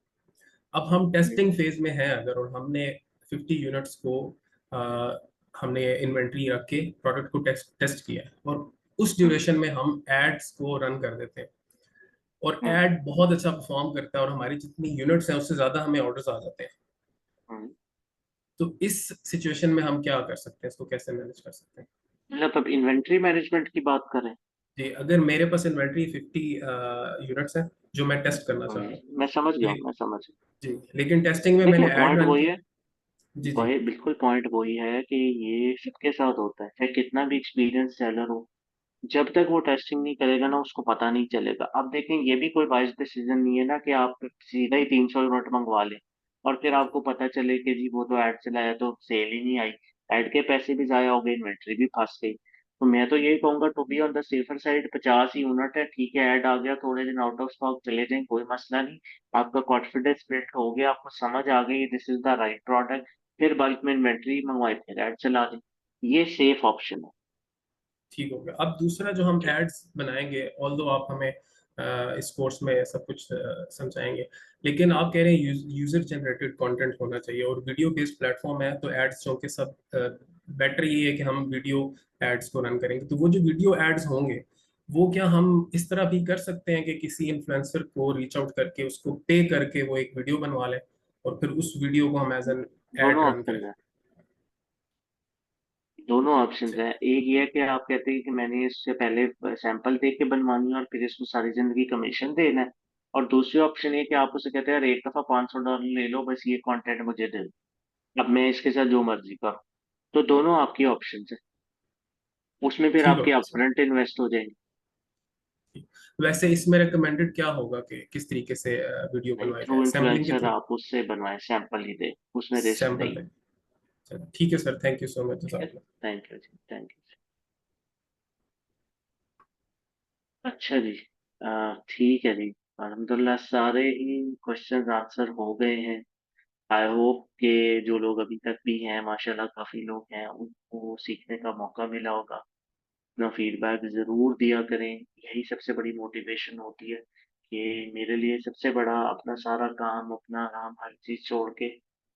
अब हम टेस्टिंग फेज में हैं अगर, और हमने 50 यूनिट्स को हमने इन्वेंट्री रख के प्रोडक्ट को टेस्ट किया है, और उस ड्यूरेशन में हम एड्स को रन कर देते हैं और एड बहुत अच्छा परफॉर्म करता है और हमारी जितनी यूनिट्स हैं उससे ज्यादा हमें ऑर्डर्स आ जाते हैं, तो इस सिचुएशन में हम क्या कर सकते हैं, इसको कैसे मैनेज कर सकते हैं? मतलब अब इन्वेंट्री मैनेजमेंट की बात करें। जी, अगर मेरे पास इन्वेंट्री 50 यूनिट्स हैं जो मैं टेस्ट करना चाह रहा हूँ, मैं समझ गया, मैं समझ। जी, लेकिन टेस्टिंग में देखिए मैंने ऐड पॉइंट रन वही किया। है, जी जी वही बिल्कुल पॉइंट वही है कि ये सबके साथ होता है, चाहे कितना भी एक्सपीरियंस सेलर हो, जब तक वो टेस्टिंग नहीं करेगा ना उसको पता नहीं चलेगा। अब देखें, ये भी कोई वाइज डिसीजन नहीं है ना कि आप सीधा ही 300 यूनिट मंगवा लें और फिर आपको पता चले कि जी वो तो ऐड चलाया तो सेल ही नहीं आई, ऐड के पैसे भी जाया हो गए, इन्वेंट्री भी फंस गई। तो मैं तो यही कहूंगा to be on the safer side, 50 unit है, ठीक है, ऐड आ गया, थोड़े दिन आउट ऑफ स्टॉक चले जाएं, कोई मसला नहीं। आपका कॉन्फिडेंस बिल्ड हो गया, आपको समझ आ गई this is the right product, फिर बल्क में इन्वेंट्री मंगवाए, फिर ऐड चला दें, ये सेफ ऑप्शन है। ठीक हो गया। अब दूसरा जो हम एड्स बनाएंगे, ऑल्दो आप हमें इस कोर्स में सब कुछ समझाएंगे, लेकिन आप कह रहे हैं यूजर जनरेटेड कंटेंट होना चाहिए और वीडियो बेस्ड प्लेटफॉर्म है, तो एड्स चूंकि सब बेटर ये है कि हम वीडियो एड्स को रन करेंगे, तो वो जो वीडियो एड्स होंगे वो क्या हम इस तरह भी कर सकते हैं कि किसी इन्फ्लुएंसर को रीच आउट करके उसको पे करके वो एक वीडियो बनवा लें और फिर उस वीडियो को हम एज एन दोनों एड रन ऑप्शन करें? है, दोनों ऑप्शंस है। एक ये है कि आप कहते हैं कि मैंने इससे पहले सैंपल दे के बनवानी है और फिर इसको सारी जिंदगी कमीशन देना है, और दूसरी ऑप्शन ये कि आप उसे कहते हैं यार एक दफा $500 ले लो, बस ये कंटेंट मुझे दे दो, अब मैं इसके साथ जो मर्जी करूँ। तो दोनों आपकी ऑप्शंस है, उसमें फिर ठीक हो आपके गया सर। अपफ्रंट इन्वेस्ट हो जाएंगे। वैसे इसमें रिकमेंडेड क्या होगा कि किस तरीके से वीडियो नहीं, बनवाया थ्रू जाए, सैम्पलिंग के इन्फ्लुएंसर थ्रू? आप उससे बनवाए, सैंपल ही दे, उसमें रिस्क सैंपल नहीं। है। चलो ठीक है sir, thank you so much, ठीक है, जज़ाकल्लाह। थैंक यू जी, थैंक यू। अच्छा जी, ठीक है जी, अल्हम्दुलिल्लाह सारे ही क्वेश्चंस आंसर हो गए हैं। आई होप कि जो लोग अभी तक भी हैं, माशाल्लाह काफ़ी लोग हैं, उनको सीखने का मौका मिला होगा। अपना फीडबैक ज़रूर दिया करें, यही सबसे बड़ी मोटिवेशन होती है कि मेरे लिए सबसे बड़ा अपना सारा काम, अपना आराम, हर चीज़ छोड़ के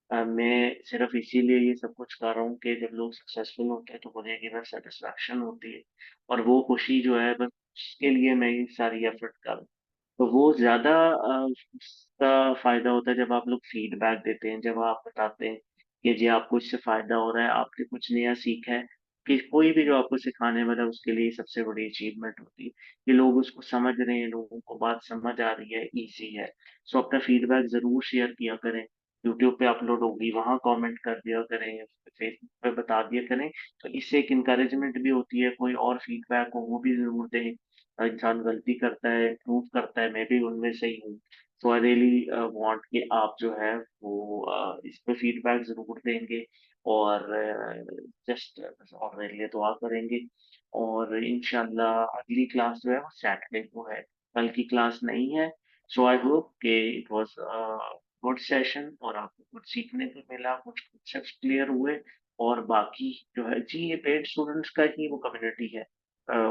मैं सिर्फ इसीलिए ये सब कुछ कर रहा हूँ कि जब लोग सक्सेसफुल होते हैं तो मुझे एक इनर सेटिस्फैक्शन होती है, और वो खुशी जो है बस उसके लिए मैं ये सारी एफर्ट कर रहा हूँ। तो वो ज़्यादा उसका फ़ायदा होता है जब आप लोग फीडबैक देते हैं, जब आप बताते हैं कि जी आपको इससे फ़ायदा हो रहा है, आपने कुछ नया सीखा है, कि कोई भी जो आपको सिखाने वाला है उसके लिए सबसे बड़ी अचीवमेंट होती है कि लोग उसको समझ रहे हैं, लोगों को बात समझ आ रही है, इजी है। सो अपना फीडबैक जरूर शेयर किया करें, यूट्यूब पे अपलोड होगी वहां कमेंट कर दिया करें, फेसबुक पे बता दिया करें। तो इससे एक इंकरेजमेंट भी होती है, कोई और फीडबैक हो वो भी जरूर दें। इंसान गलती करता है, प्रूव करता है, मैं भी उनमें से ही हूँ। सो आई रियली वांट कि आप जो है वो इस पे फीडबैक जरूर देंगे, और जस्ट और मेरे लिए दुआ करेंगे। और इंशाल्लाह अगली क्लास जो है वो सैटरडे को है, कल की क्लास नहीं है। सो आई होप कि इट वाज गुड सेशन और आपको कुछ सीखने को मिला, कुछ कॉन्सेप्ट्स क्लियर हुए। और बाकी जो है जी, ये पेड स्टूडेंट्स का ही वो कम्युनिटी है,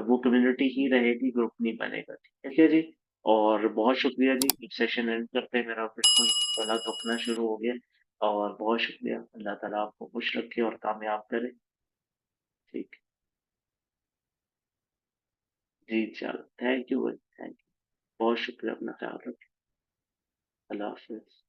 वो कम्युनिटी ही रहेगी, ग्रुप नहीं बनेगा। ठीक है जी, और बहुत शुक्रिया जी। सेशन एंड करते हैं, मेरा बिल्कुल गला दुखना शुरू हो गया। और बहुत शुक्रिया, अल्लाह ताला आपको खुश रखे और कामयाब करे। ठीक जी, चलो, थैंक यू भाई, थैंक यू, बहुत शुक्रिया, अपना ख्याल रखें, अल्लाह हाफिज।